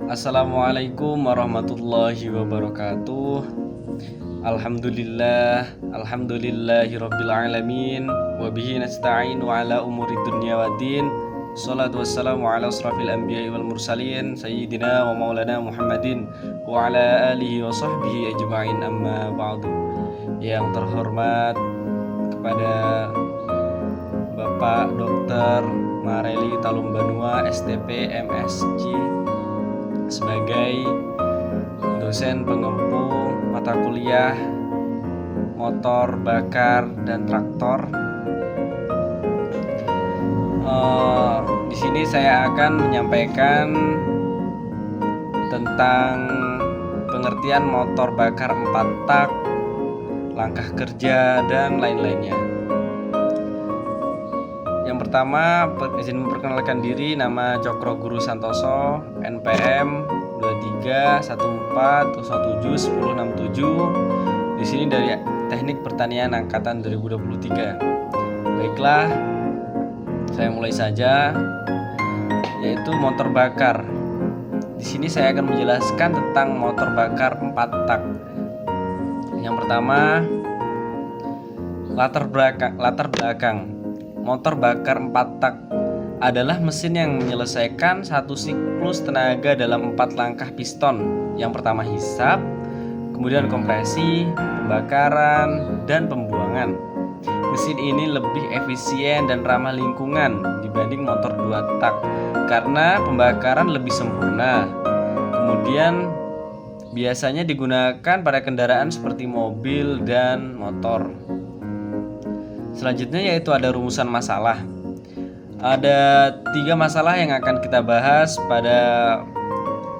Assalamualaikum warahmatullahi wabarakatuh. Alhamdulillahirabbil alamin wa bihi nasta'inu ala umuri dunya waddin. Shalatu wassalamu ala asrafil anbiya'i wal mursalin sayyidina wa maulana Muhammadin wa ala alihi wa sahbihi ajma'in, amma ba'du. Yang terhormat kepada Bapak Dr. Mareli Talumbanua STP MSc sebagai dosen pengempu mata kuliah motor bakar dan traktor. Di sini saya akan menyampaikan tentang pengertian motor bakar 4 tak, langkah kerja dan lain-lainnya. Yang pertama, izin memperkenalkan diri, nama Cokro Guru Santoso, NPM 2314071067. Di sini dari Teknik Pertanian Angkatan 2023. Baiklah, saya mulai saja, yaitu motor bakar. Di sini saya akan menjelaskan tentang motor bakar 4 tak. Yang pertama, latar belakang. Motor bakar 4 tak adalah mesin yang menyelesaikan satu siklus tenaga dalam 4 langkah piston. Yang pertama hisap, kemudian kompresi, pembakaran, dan pembuangan. Mesin ini lebih efisien dan ramah lingkungan dibanding motor 2 tak karena pembakaran lebih sempurna. Kemudian biasanya digunakan pada kendaraan seperti mobil dan motor. Selanjutnya yaitu ada rumusan masalah. Ada 3 masalah yang akan kita bahas pada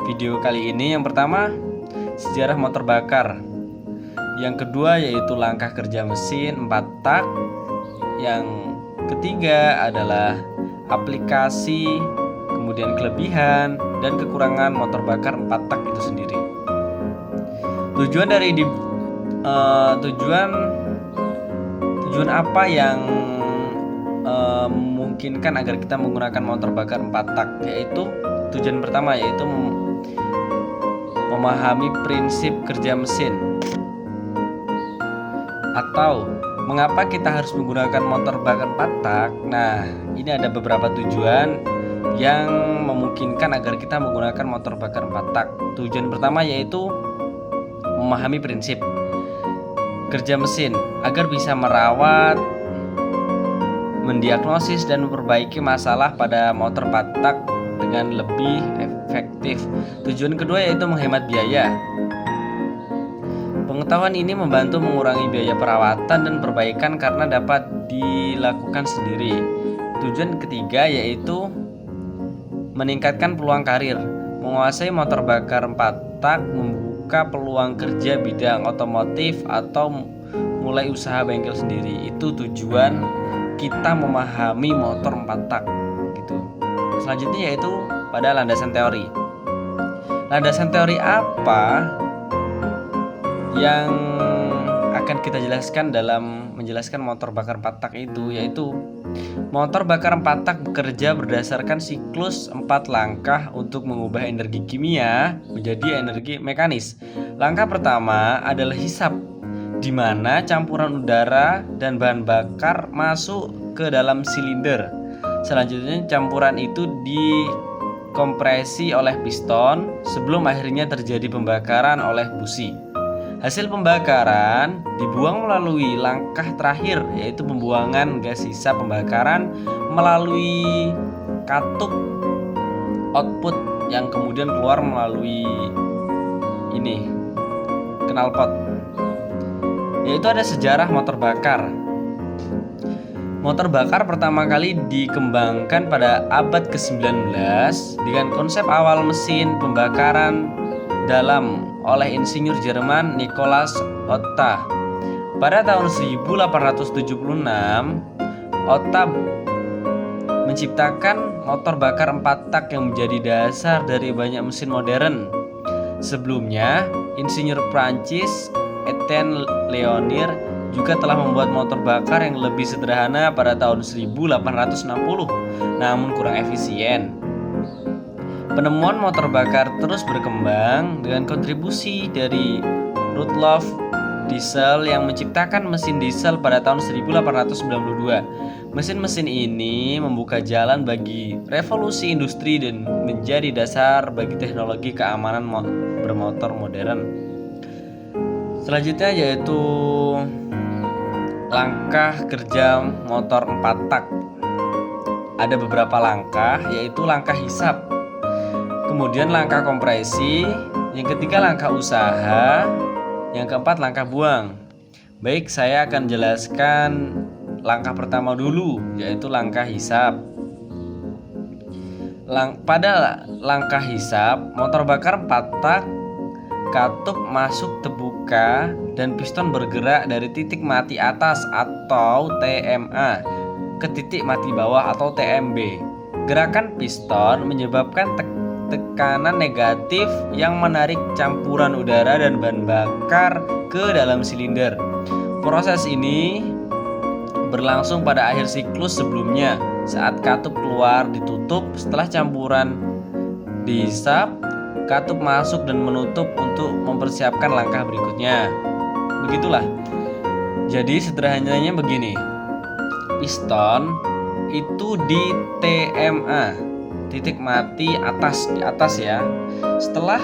video kali ini. Yang pertama, sejarah motor bakar. Yang kedua yaitu langkah kerja mesin 4 tak. Yang ketiga adalah aplikasi, kemudian kelebihan dan kekurangan motor bakar 4 tak itu sendiri. Tujuan apa yang memungkinkan agar kita menggunakan motor bakar 4 tak, yaitu tujuan pertama yaitu memahami prinsip kerja mesin. Atau mengapa kita harus menggunakan motor bakar 4 tak? Nah, ini ada beberapa tujuan yang memungkinkan agar kita menggunakan motor bakar 4 tak. Tujuan pertama yaitu memahami prinsip kerja mesin agar bisa merawat, mendiagnosis dan memperbaiki masalah pada motor 4 tak dengan lebih efektif. Tujuan kedua yaitu menghemat biaya. Pengetahuan ini membantu mengurangi biaya perawatan dan perbaikan karena dapat dilakukan sendiri. Tujuan ketiga yaitu meningkatkan peluang karir. Menguasai motor bakar 4 tak membuka peluang kerja bidang otomotif atau mulai usaha bengkel sendiri. Itu tujuan kita memahami motor 4 tak gitu. Selanjutnya yaitu pada landasan teori. Landasan teori apa yang akan kita jelaskan dalam menjelaskan motor bakar 4 tak itu, yaitu motor bakar 4 tak bekerja berdasarkan siklus 4 langkah untuk mengubah energi kimia menjadi energi mekanis. Langkah pertama adalah hisap, di mana campuran udara dan bahan bakar masuk ke dalam silinder. Selanjutnya campuran itu dikompresi oleh piston sebelum akhirnya terjadi pembakaran oleh busi. Hasil pembakaran dibuang melalui langkah terakhir, yaitu pembuangan gas sisa pembakaran melalui katup output yang kemudian keluar melalui knalpot. Yaitu ada sejarah motor bakar. Motor bakar pertama kali dikembangkan pada abad ke-19 dengan konsep awal mesin pembakaran dalam oleh insinyur Jerman Nikolaus Otta. Pada tahun 1876, Otta menciptakan motor bakar 4 tak yang menjadi dasar dari banyak mesin modern. Sebelumnya, insinyur Prancis Etienne Leonir juga telah membuat motor bakar yang lebih sederhana pada tahun 1860, namun kurang efisien. Penemuan motor bakar terus berkembang dengan kontribusi dari Rudolf Diesel yang menciptakan mesin diesel pada tahun 1892. Mesin-mesin ini membuka jalan bagi revolusi industri dan menjadi dasar bagi teknologi keamanan bermotor modern. Selanjutnya yaitu langkah kerja motor 4 tak. Ada beberapa langkah, yaitu langkah hisap, kemudian langkah kompresi, yang ketiga langkah usaha, yang keempat langkah buang. Baik, saya akan jelaskan langkah pertama dulu, yaitu langkah hisap. Pada langkah hisap, motor bakar 4 tak, katup masuk terbuka dan piston bergerak dari titik mati atas atau TMA ke titik mati bawah atau TMB. Gerakan piston menyebabkan tekanan negatif yang menarik campuran udara dan bahan bakar ke dalam silinder. Proses ini berlangsung pada akhir siklus sebelumnya saat katup keluar ditutup. Setelah campuran dihisap, katup masuk dan menutup untuk mempersiapkan langkah berikutnya. Begitulah. Jadi sederhananya begini. Piston itu di TMA, titik mati atas, di atas ya. Setelah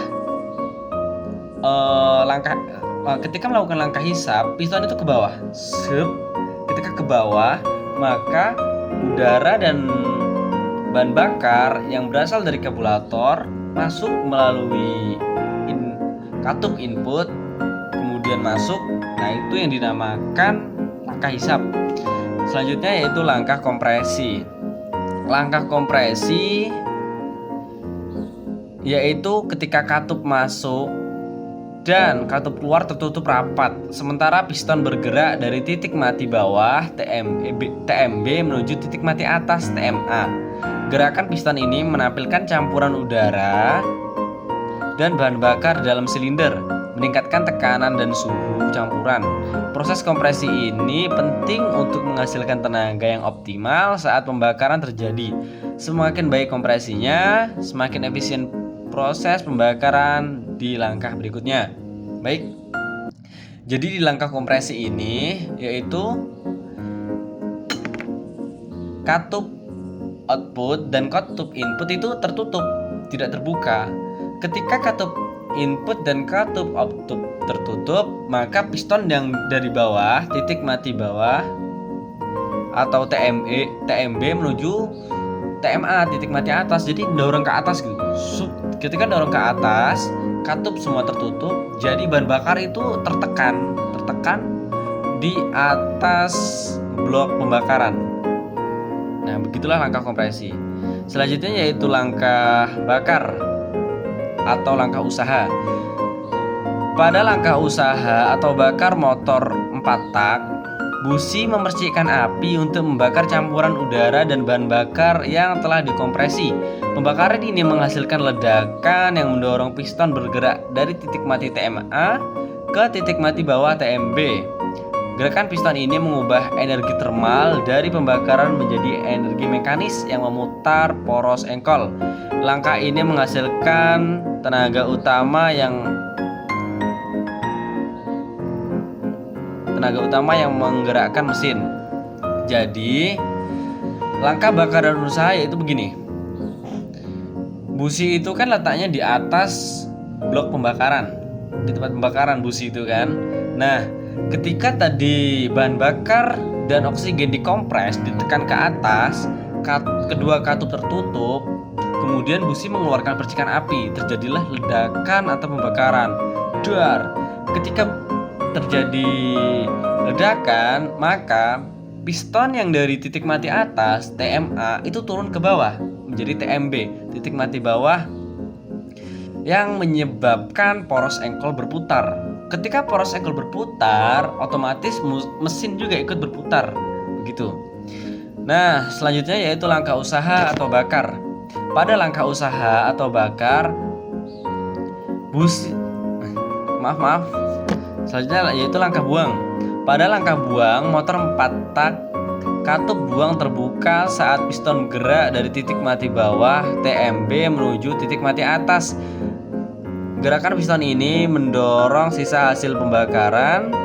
ketika melakukan langkah hisap, piston itu ke bawah. Ketika ke bawah, maka udara dan bahan bakar yang berasal dari karburator masuk melalui katup input, kemudian masuk. Nah, itu yang dinamakan langkah hisap. Selanjutnya yaitu langkah kompresi. Langkah kompresi yaitu ketika katup masuk dan katup keluar tertutup rapat, sementara piston bergerak dari titik mati bawah TMB menuju titik mati atas TMA. Gerakan piston ini menampilkan campuran udara dan bahan bakar dalam silinder, meningkatkan tekanan dan suhu campuran. Proses kompresi ini penting untuk menghasilkan tenaga yang optimal saat pembakaran terjadi. Semakin baik kompresinya, semakin efisien proses pembakaran di langkah berikutnya. Baik. Jadi di langkah kompresi ini yaitu katup output dan katup input itu tertutup, tidak terbuka. Ketika katup input dan katup output tertutup, maka piston yang dari bawah, titik mati bawah atau TMB menuju TMA, titik mati atas. Jadi dorong ke atas gitu. Ketika dorong ke atas, katup semua tertutup, jadi bahan bakar itu tertekan di atas blok pembakaran. Nah, begitulah langkah kompresi. Selanjutnya yaitu langkah bakar atau langkah usaha. Pada langkah usaha atau bakar motor 4 tak, busi memercikkan api untuk membakar campuran udara dan bahan bakar yang telah dikompresi. Pembakaran ini menghasilkan ledakan yang mendorong piston bergerak dari titik mati TMA ke titik mati bawah TMB. Gerakan piston ini mengubah energi termal dari pembakaran menjadi energi mekanis yang memutar poros engkol. Langkah ini menghasilkan tenaga utama yang menggerakkan mesin. Jadi, langkah bakar dan usaha yaitu begini. Busi itu kan letaknya di atas blok pembakaran, di tempat pembakaran busi itu kan. Nah, ketika tadi bahan bakar dan oksigen dikompres, ditekan ke atas, kedua katup tertutup, kemudian busi mengeluarkan percikan api, terjadilah ledakan atau pembakaran. Ketika terjadi ledakan, maka piston yang dari titik mati atas TMA itu turun ke bawah menjadi TMB, titik mati bawah, yang menyebabkan poros engkol berputar. Ketika poros engkol berputar, otomatis mesin juga ikut berputar, begitu. Nah, selanjutnya yaitu langkah usaha atau bakar. Pada langkah usaha atau bakar, selanjutnya yaitu langkah buang. Pada langkah buang, motor 4 tak katup buang terbuka saat piston bergerak dari titik mati bawah TMB menuju titik mati atas. Gerakan piston ini mendorong sisa hasil pembakaran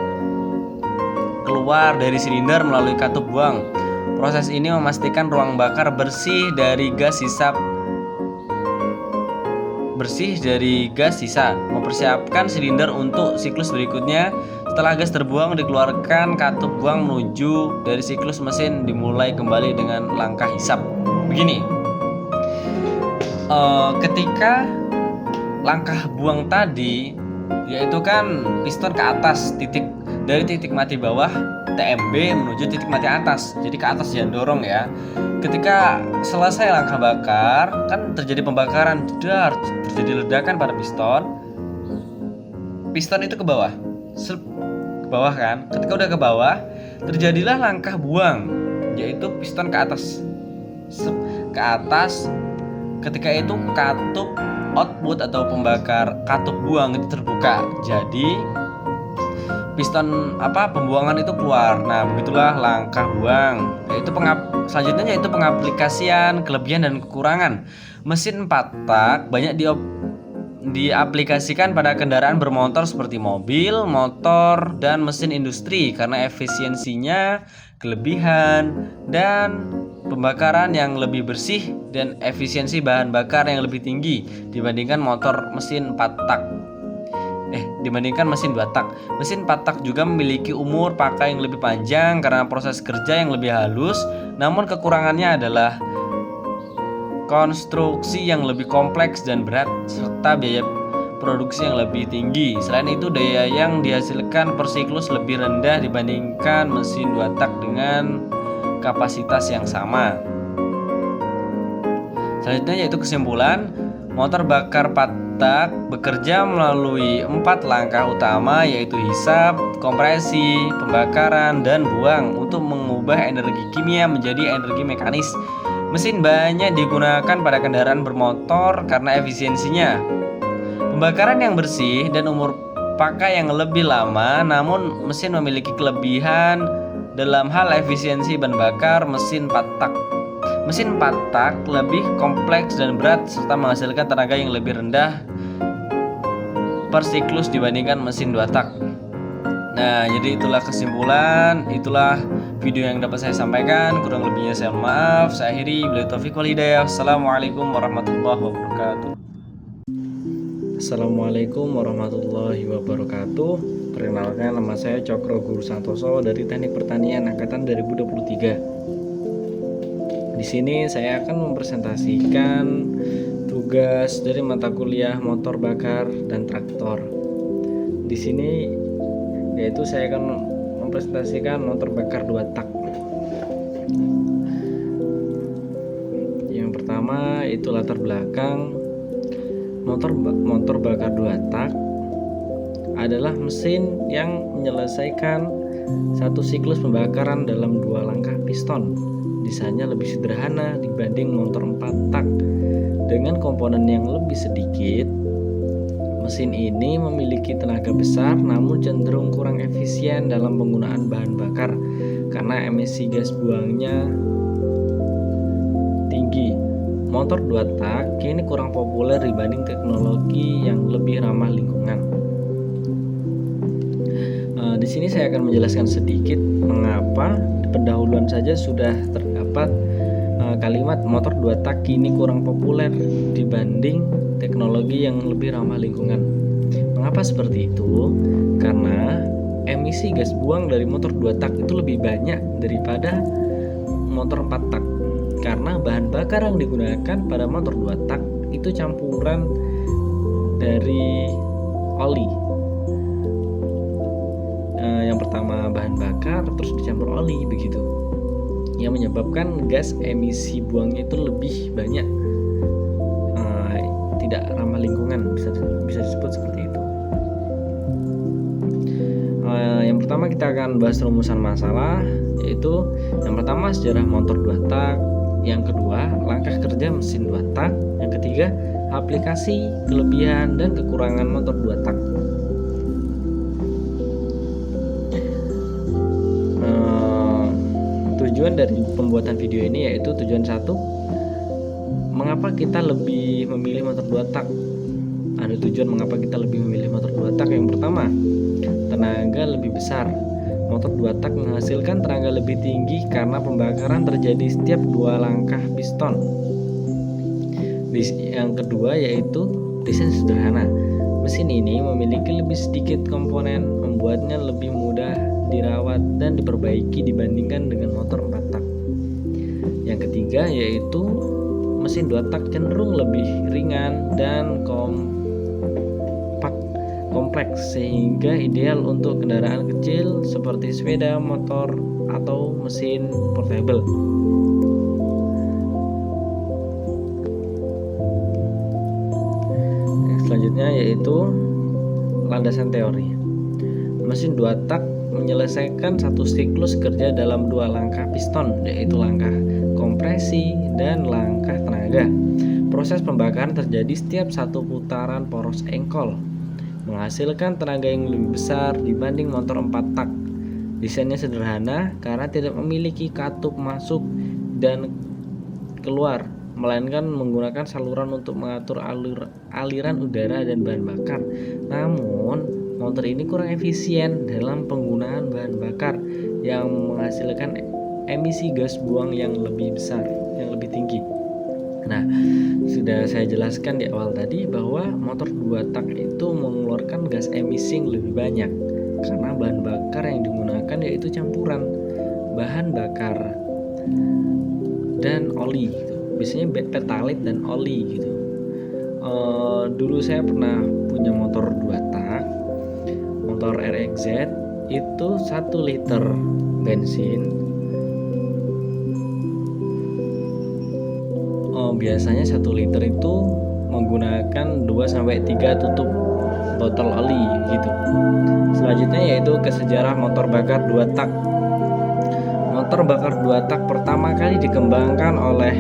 keluar dari silinder melalui katup buang. Proses ini memastikan ruang bakar bersih dari gas sisa, mempersiapkan silinder untuk siklus berikutnya. Setelah gas terbuang dikeluarkan, katup buang menuju dari siklus mesin dimulai kembali dengan langkah hisap. Begini, ketika langkah buang tadi, yaitu kan piston ke atas dari titik mati bawah TMB menuju titik mati atas, jadi ke atas jangan dorong ya. Ketika selesai langkah bakar, kan terjadi pembakaran, terjadi ledakan pada piston itu ke bawah, ke bawah kan. Ketika udah ke bawah, terjadilah langkah buang, yaitu piston ke atas, ke atas. Ketika itu katup output atau katup buang itu terbuka, jadi piston pembuangan itu keluar. Nah, begitulah langkah buang. Selanjutnya yaitu pengaplikasian kelebihan dan kekurangan. Mesin 4 tak banyak diaplikasikan pada kendaraan bermotor seperti mobil, motor, dan mesin industri karena efisiensinya kelebihan dan pembakaran yang lebih bersih dan efisiensi bahan bakar yang lebih tinggi dibandingkan mesin 2 tak. Mesin 4 tak juga memiliki umur pakai yang lebih panjang karena proses kerja yang lebih halus, namun kekurangannya adalah konstruksi yang lebih kompleks dan berat serta biaya produksi yang lebih tinggi. Selain itu, daya yang dihasilkan per siklus lebih rendah dibandingkan mesin 2 tak dengan kapasitas yang sama. Selanjutnya yaitu kesimpulan, motor bakar 4 tak bekerja melalui 4 langkah utama, yaitu hisap, kompresi, pembakaran, dan buang untuk mengubah energi kimia menjadi energi mekanis. Mesin banyak digunakan pada kendaraan bermotor karena efisiensinya, pembakaran yang bersih, dan umur pakai yang lebih lama. Namun mesin memiliki kelebihan dalam hal efisiensi bahan bakar. Mesin 4 tak lebih kompleks dan berat serta menghasilkan tenaga yang lebih rendah per siklus dibandingkan mesin 2 tak. Nah, jadi itulah kesimpulan, itulah video yang dapat saya sampaikan. Kurang lebihnya saya mohon maaf. Saya akhiri, billahi taufiq wal hidayah. Assalamualaikum warahmatullahi wabarakatuh. Assalamualaikum warahmatullahi wabarakatuh. Perkenalkan, nama saya Cokro Guru Santoso dari Teknik Pertanian Angkatan 2023. Di sini saya akan mempresentasikan tugas dari mata kuliah motor bakar dan traktor. Di sini yaitu saya akan mempresentasikan motor bakar 2 tak. Yang pertama itu latar belakang motor bakar 2 tak adalah mesin yang menyelesaikan satu siklus pembakaran dalam 2 langkah piston. Desainnya lebih sederhana dibanding motor 4 tak. Dengan komponen yang lebih sedikit, mesin ini memiliki tenaga besar namun cenderung kurang efisien dalam penggunaan bahan bakar karena emisi gas buangnya tinggi. Motor 2 tak kini kurang populer dibanding teknologi yang lebih ramah lingkungan. Di sini saya akan menjelaskan sedikit mengapa di pendahuluan saja sudah terdapat kalimat motor 2 tak kini kurang populer dibanding teknologi yang lebih ramah lingkungan. Mengapa seperti itu? Karena emisi gas buang dari motor 2 tak itu lebih banyak daripada motor 4 tak. Karena bahan bakar yang digunakan pada motor 2 tak itu campuran dari oli. Yang pertama bahan bakar terus dicampur oli begitu, yang menyebabkan gas emisi buangnya itu lebih banyak, tidak ramah lingkungan, bisa disebut seperti itu. Yang pertama kita akan bahas rumusan masalah, yaitu yang pertama sejarah motor 2 tak, yang kedua langkah kerja mesin 2 tak, yang ketiga aplikasi, kelebihan, dan kekurangan motor 2 tak. tujuan dari pembuatan video ini yaitu tujuan satu, mengapa kita lebih memilih motor 2 tak? Ada tujuan mengapa kita lebih memilih motor 2 tak. Yang pertama, tenaga lebih besar. Motor 2 tak menghasilkan tenaga lebih tinggi karena pembakaran terjadi setiap 2 langkah piston. Yang kedua yaitu desain sederhana. Mesin ini memiliki lebih sedikit komponen, membuatnya lebih mudah dirawat dan diperbaiki dibandingkan dengan motor 4 tak. Yang ketiga yaitu mesin 2 tak cenderung lebih ringan dan kompleks sehingga ideal untuk kendaraan kecil seperti sepeda motor atau mesin portable. Selanjutnya yaitu landasan teori. Mesin 2 tak menyelesaikan satu siklus kerja dalam 2 langkah piston, yaitu langkah kompresi dan langkah tenaga. Proses pembakaran terjadi setiap 1 putaran poros engkol, menghasilkan tenaga yang lebih besar dibanding motor 4 tak. Desainnya sederhana karena tidak memiliki katup masuk dan keluar, melainkan menggunakan saluran untuk mengatur aliran udara dan bahan bakar. Namun, motor ini kurang efisien dalam penggunaan bahan bakar yang menghasilkan emisi gas buang yang lebih besar, yang lebih tinggi. Nah, sudah saya jelaskan di awal tadi bahwa motor 2 tak itu mengeluarkan gas emisi yang lebih banyak karena bahan bakar yang digunakan yaitu campuran bahan bakar dan oli gitu. Biasanya pertalite dan oli gitu. Dulu saya pernah punya motor 2 tak, motor RXZ, itu 1 liter bensin. Biasanya 1 liter itu menggunakan 2-3 tutup botol oli gitu. Selanjutnya yaitu ke sejarah motor bakar 2 tak. Motor bakar 2 tak pertama kali dikembangkan oleh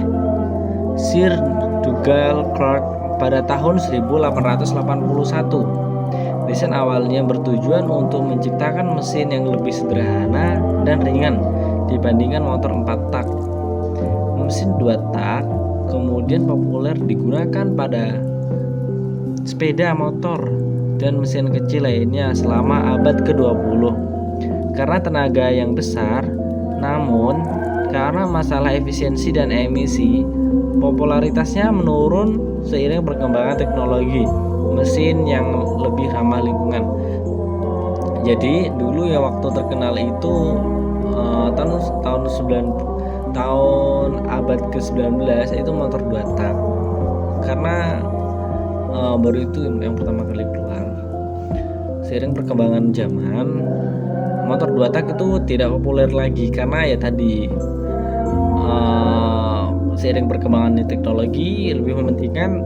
Sir Dougal Clark pada tahun 1881. Desain awalnya bertujuan untuk menciptakan mesin yang lebih sederhana dan ringan dibandingkan motor 4 tak. Mesin 2 tak kemudian populer digunakan pada sepeda motor dan mesin kecil lainnya selama abad ke-20 karena tenaga yang besar. Namun, karena masalah efisiensi dan emisi, popularitasnya menurun seiring perkembangan teknologi mesin yang lebih ramah lingkungan. Jadi dulu ya waktu terkenal itu tahun abad ke-19 itu motor 2 tak karena baru itu yang pertama kali keluar. Seiring perkembangan zaman, motor 2 tak itu tidak populer lagi karena ya tadi seiring perkembangan teknologi lebih mementingkan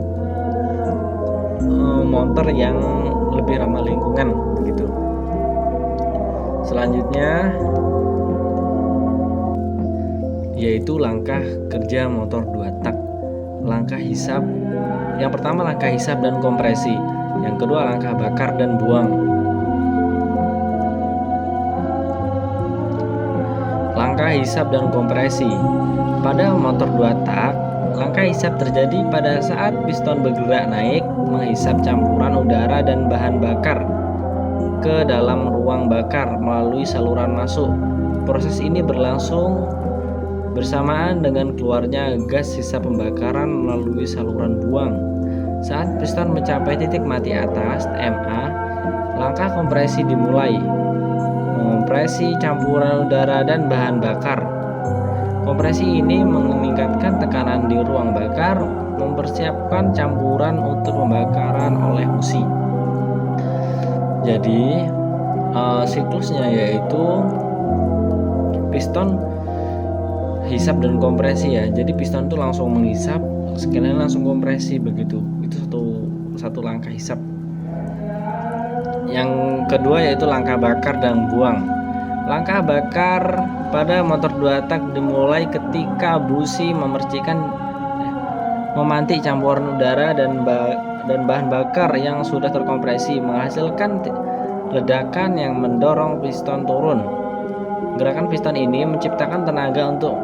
motor yang lebih ramah lingkungan gitu. Selanjutnya yaitu langkah kerja motor 2 tak. Langkah hisap. Yang pertama langkah hisap dan kompresi. Yang kedua langkah bakar dan buang. Langkah hisap dan kompresi. Pada motor 2 tak, langkah hisap terjadi pada saat piston bergerak naik menghisap campuran udara dan bahan bakar ke dalam ruang bakar melalui saluran masuk. Proses ini berlangsung bersamaan dengan keluarnya gas sisa pembakaran melalui saluran buang. Saat piston mencapai titik mati atas (MA), langkah kompresi dimulai, menkompresi campuran udara dan bahan bakar. Kompresi ini meningkatkan tekanan di ruang bakar, mempersiapkan campuran untuk pembakaran oleh busi. Jadi siklusnya yaitu piston hisap dan kompresi ya. Jadi piston itu langsung menghisap, sekalian langsung kompresi begitu. Itu satu langkah hisap. Yang kedua yaitu langkah bakar dan buang. Langkah bakar pada motor 2 tak dimulai ketika busi memantik campuran udara dan bahan bakar yang sudah terkompresi, menghasilkan ledakan yang mendorong piston turun. Gerakan piston ini menciptakan tenaga untuk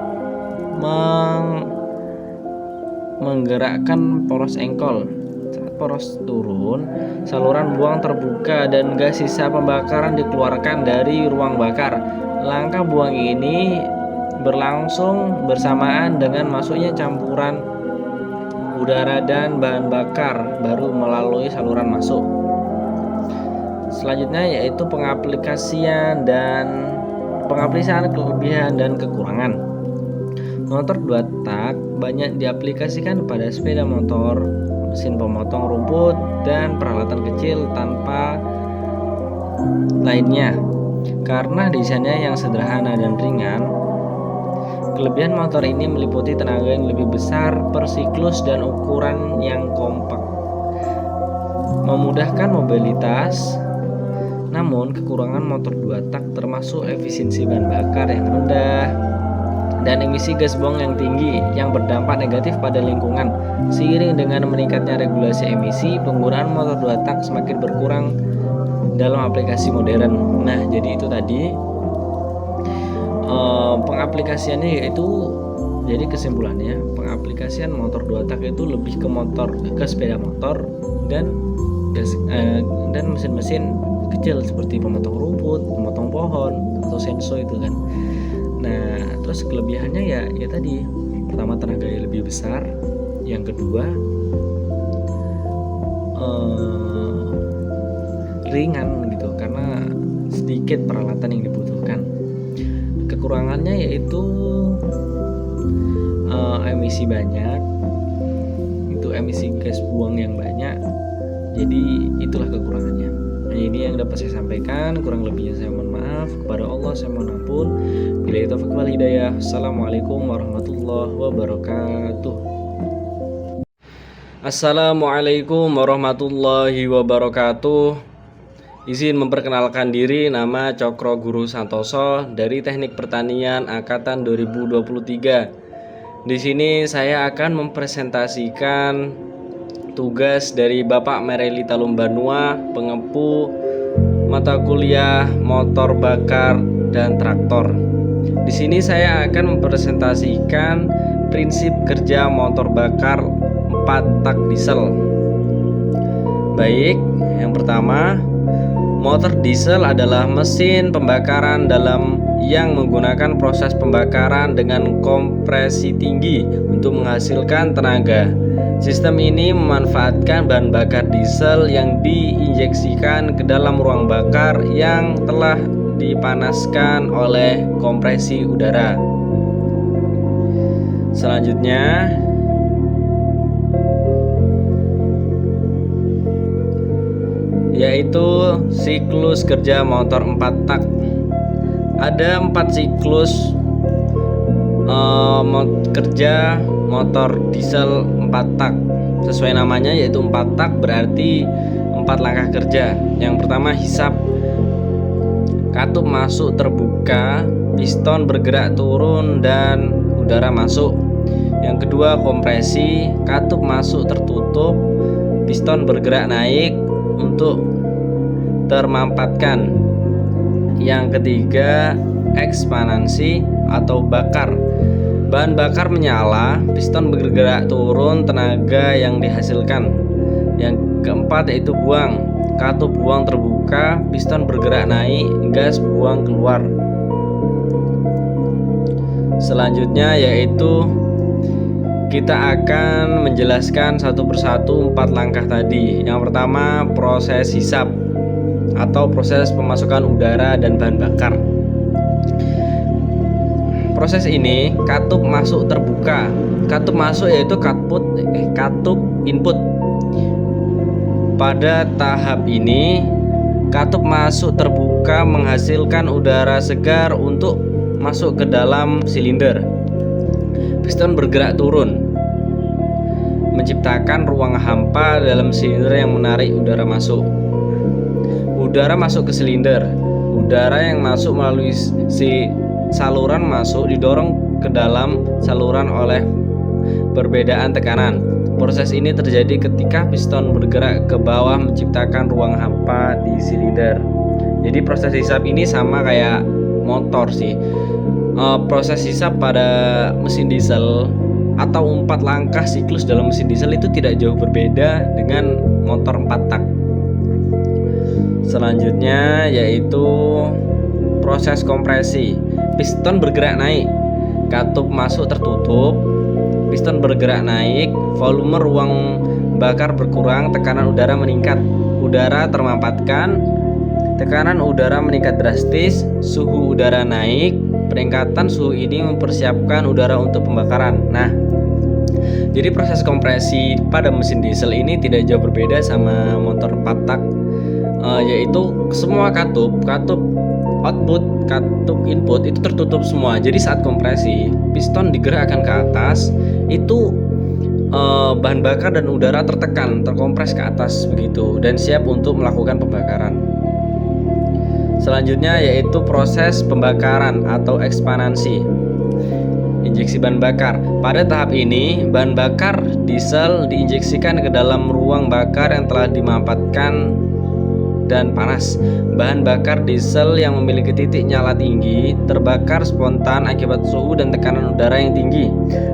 menggerakkan poros engkol. Saat poros turun, saluran buang terbuka dan gas sisa pembakaran dikeluarkan dari ruang bakar. Langkah buang ini berlangsung bersamaan dengan masuknya campuran udara dan bahan bakar baru melalui saluran masuk. Selanjutnya yaitu pengaplikasian kelebihan dan kekurangan. Motor 2 tak banyak diaplikasikan pada sepeda motor, mesin pemotong rumput, dan peralatan kecil tanpa lainnya. Karena desainnya yang sederhana dan ringan, kelebihan motor ini meliputi tenaga yang lebih besar per siklus dan ukuran yang kompak, memudahkan mobilitas. Namun kekurangan motor 2 tak termasuk efisiensi bahan bakar yang rendah dan emisi gas buang yang tinggi yang berdampak negatif pada lingkungan. Seiring dengan meningkatnya regulasi emisi, penggunaan motor 2 tak semakin berkurang dalam aplikasi modern. Nah, jadi itu tadi pengaplikasiannya, yaitu jadi kesimpulannya pengaplikasian motor 2 tak itu lebih ke sepeda motor dan mesin-mesin kecil seperti pemotong rumput, pemotong pohon atau senso itu kan. Nah, terus kelebihannya ya tadi, pertama tenaga yang lebih besar, yang kedua ringan gitu karena sedikit peralatan yang dibutuhkan. Kekurangannya yaitu emisi banyak, itu emisi gas buang yang banyak. Jadi itulah kekurangannya. Nah, ini yang dapat saya sampaikan, kurang lebihnya saya mohon maaf. Kepada Allah saya mohon ampun. Billahi taufiq wal hidayah. Assalamualaikum warahmatullahi wabarakatuh. Assalamualaikum warahmatullahi wabarakatuh. Izin memperkenalkan diri, nama Cokro Guru Santoso dari Teknik Pertanian Angkatan 2023. Di sini saya akan mempresentasikan tugas dari Bapak Mereli Talumbanua, pengempu mata kuliah motor bakar dan traktor. Di sini saya akan mempresentasikan prinsip kerja motor bakar 4 tak diesel. Baik, yang pertama, motor diesel adalah mesin pembakaran dalam yang menggunakan proses pembakaran dengan kompresi tinggi untuk menghasilkan tenaga. Sistem ini memanfaatkan bahan bakar diesel yang diinjeksikan ke dalam ruang bakar yang telah dipanaskan oleh kompresi udara. Selanjutnya, yaitu siklus kerja motor 4 tak. Ada 4 siklus kerja motor diesel 4 tak. Sesuai namanya yaitu 4 tak, berarti 4 langkah kerja. Yang pertama hisap. Katup masuk terbuka, piston bergerak turun dan udara masuk. Yang kedua kompresi. Katup masuk tertutup, piston bergerak naik untuk termampatkan. Yang ketiga ekspansi atau bakar. Bahan bakar menyala, piston bergerak turun, tenaga yang dihasilkan. Yang keempat yaitu buang. Katup buang terbuka, piston bergerak naik, gas buang keluar. Selanjutnya yaitu kita akan menjelaskan satu persatu 4 langkah tadi. Yang pertama proses hisap atau proses pemasukan udara dan bahan bakar. Proses ini katup masuk terbuka. Katup masuk yaitu katup input. Pada tahap ini katup masuk terbuka menghasilkan udara segar untuk masuk ke dalam silinder. Piston bergerak turun, menciptakan ruang hampa dalam silinder yang menarik udara masuk. Udara masuk ke silinder. Udara yang masuk melalui saluran masuk didorong ke dalam saluran oleh perbedaan tekanan. Proses ini terjadi ketika piston bergerak ke bawah menciptakan ruang hampa di silinder. Jadi proses hisap ini sama kayak motor sih. Proses hisap pada mesin diesel atau 4 langkah siklus dalam mesin diesel itu tidak jauh berbeda dengan motor 4 tak. Selanjutnya yaitu proses kompresi. Piston bergerak naik, katup masuk tertutup, piston bergerak naik, volume ruang bakar berkurang, tekanan udara meningkat, udara termampatkan, tekanan udara meningkat drastis, suhu udara naik. Peningkatan suhu ini mempersiapkan udara untuk pembakaran. Nah, jadi proses kompresi pada mesin diesel ini tidak jauh berbeda sama motor 4 tak, yaitu semua katup output, katup input itu tertutup semua. Jadi saat kompresi, piston digerakkan ke atas, itu bahan bakar dan udara terkompres ke atas begitu, dan siap untuk melakukan pembakaran. Selanjutnya yaitu proses pembakaran atau ekspansi. Injeksi bahan bakar. Pada tahap ini, bahan bakar diesel diinjeksikan ke dalam ruang bakar yang telah dimampatkan dan panas. Bahan bakar diesel yang memiliki titik nyala tinggi terbakar spontan akibat suhu dan tekanan udara yang tinggi.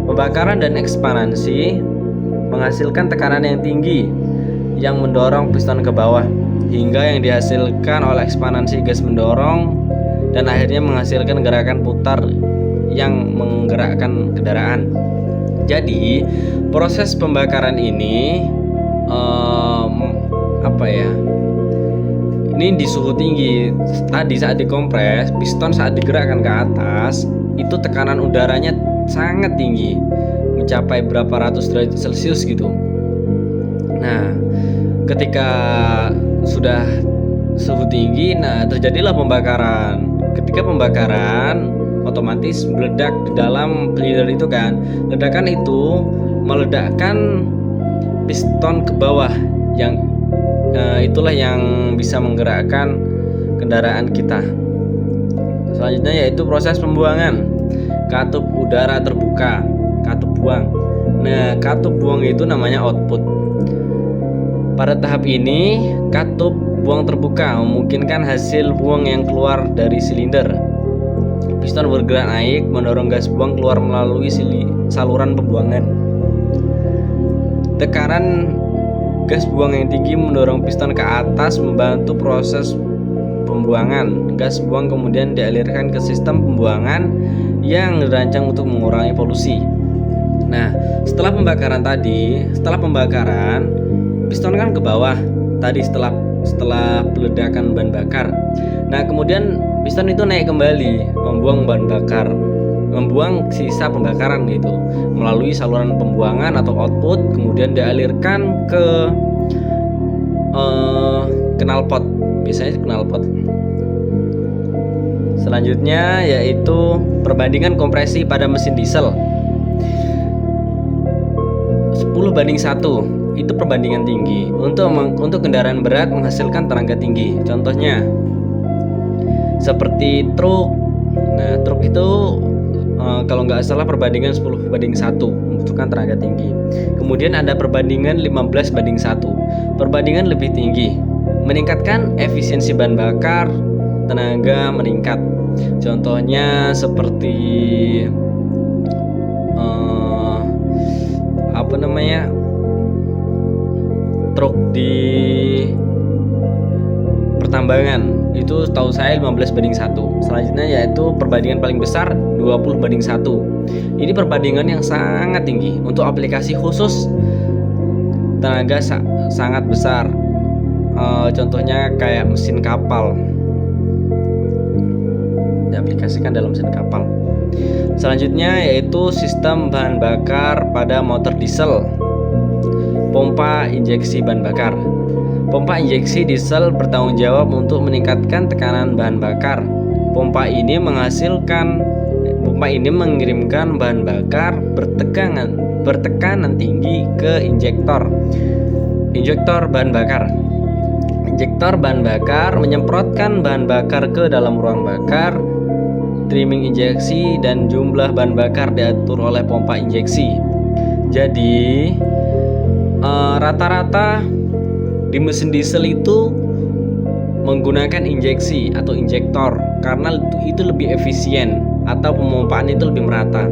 Pembakaran dan ekspansi menghasilkan tekanan yang tinggi yang mendorong piston ke bawah, hingga yang dihasilkan oleh ekspansi gas mendorong dan akhirnya menghasilkan gerakan putar yang menggerakkan kendaraan. Jadi proses pembakaran ini ini di suhu tinggi. Tadi saat dikompres, piston saat digerakkan ke atas itu tekanan udaranya sangat tinggi, mencapai berapa ratus derajat Celcius gitu. Nah, ketika sudah suhu tinggi, terjadilah pembakaran. Ketika pembakaran, otomatis meledak di dalam bleeder itu kan. Ledakan itu meledakkan piston ke bawah, yang itulah yang bisa menggerakkan kendaraan kita. Selanjutnya yaitu proses pembuangan. Katup udara terbuka, katup buang. Nah, katup buang itu namanya output. Pada tahap ini, katup buang terbuka memungkinkan hasil buang yang keluar dari silinder. Piston bergerak naik, mendorong gas buang keluar melalui saluran pembuangan. Tekanan gas buang yang tinggi mendorong piston ke atas, membantu proses pembuangan. Gas buang kemudian dialirkan ke sistem pembuangan yang dirancang untuk mengurangi polusi. Nah, setelah pembakaran, piston kan ke bawah tadi setelah peledakan bahan bakar. Nah, kemudian piston itu naik kembali, membuang sisa pembakaran gitu melalui saluran pembuangan atau output, kemudian dialirkan ke knalpot, biasanya knalpot. Selanjutnya yaitu perbandingan kompresi pada mesin diesel. 10:1 itu perbandingan tinggi. Untuk kendaraan berat menghasilkan tenaga tinggi. Contohnya seperti truk. Nah, truk itu kalau nggak salah perbandingan 10:1 membutuhkan tenaga tinggi. Kemudian ada perbandingan 15:1. Perbandingan lebih tinggi meningkatkan efisiensi bahan bakar, tenaga meningkat. Contohnya seperti truk di pertambangan itu tahu saya 15:1. Selanjutnya yaitu perbandingan paling besar 20:1. Ini perbandingan yang sangat tinggi. Untuk aplikasi khusus tenaga sangat besar. Contohnya kayak mesin kapal, diaplikasikan dalam mesin kapal. Selanjutnya yaitu sistem bahan bakar pada motor diesel. Pompa injeksi bahan bakar. Pompa injeksi diesel bertanggung jawab untuk meningkatkan tekanan bahan bakar. Pompa ini mengirimkan bahan bakar bertekanan tinggi ke injektor bahan bakar. Injektor bahan bakar menyemprotkan bahan bakar ke dalam ruang bakar. Trimming injeksi dan jumlah bahan bakar diatur oleh pompa injeksi. Jadi rata-rata di mesin diesel itu menggunakan injeksi atau injektor karena itu lebih efisien atau pemompaan itu lebih merata.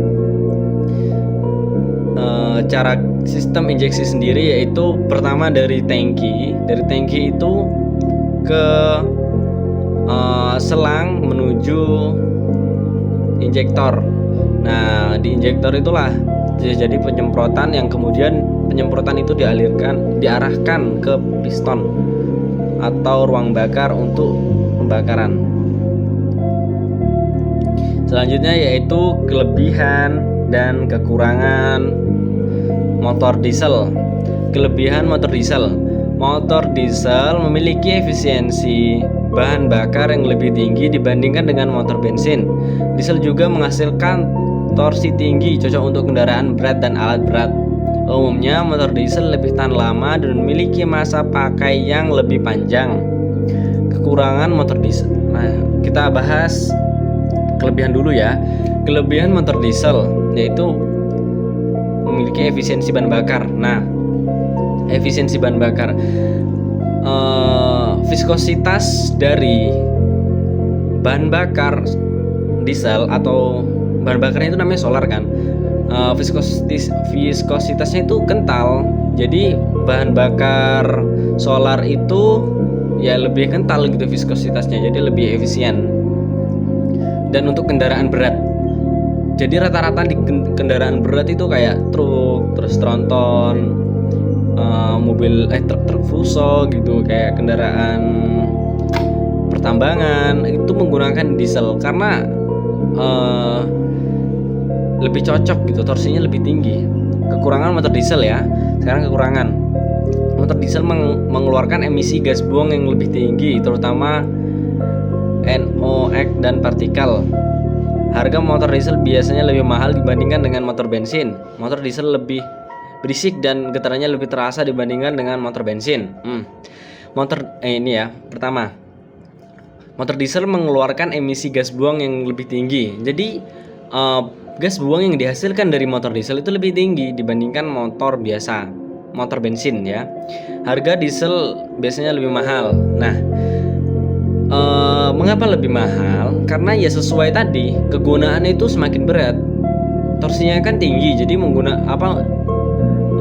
Cara sistem injeksi sendiri yaitu pertama dari tangki itu ke selang menuju injektor. Nah, di injektor itulah jadi penyemprotan yang kemudian penyemprotan itu diarahkan ke piston atau ruang bakar untuk pembakaran. Selanjutnya yaitu kelebihan dan kekurangan motor diesel. Kelebihan motor diesel. Motor diesel memiliki efisiensi bahan bakar yang lebih tinggi dibandingkan dengan motor bensin. Diesel juga menghasilkan torsi tinggi, cocok untuk kendaraan berat dan alat berat. Umumnya motor diesel lebih tahan lama dan memiliki masa pakai yang lebih panjang. Kekurangan motor diesel. Nah, kita bahas kelebihan dulu ya. Kelebihan motor diesel yaitu memiliki efisiensi bahan bakar. Nah, efisiensi bahan bakar, viskositas dari bahan bakar diesel atau bahan bakarnya itu namanya solar kan. Viskositasnya itu kental. Jadi bahan bakar solar itu ya lebih kental gitu viskositasnya, jadi lebih efisien. Dan untuk kendaraan berat, jadi rata-rata di kendaraan berat itu kayak truk, terus tronton, mobil truk fuso gitu, kayak kendaraan pertambangan itu menggunakan diesel karena lebih cocok gitu, torsinya lebih tinggi. Kekurangan motor diesel ya. Sekarang kekurangan. Motor diesel mengeluarkan emisi gas buang yang lebih tinggi, terutama NOx dan partikel. Harga motor diesel biasanya lebih mahal dibandingkan dengan motor bensin. Motor diesel lebih berisik dan getarannya lebih terasa dibandingkan dengan motor bensin. Ini ya, pertama, motor diesel mengeluarkan emisi gas buang yang lebih tinggi. Jadi gas buang yang dihasilkan dari motor diesel itu lebih tinggi dibandingkan motor biasa, motor bensin ya. Harga diesel biasanya lebih mahal. Nah, mengapa lebih mahal? Karena ya sesuai tadi, kegunaannya itu semakin berat, torsinya kan tinggi, jadi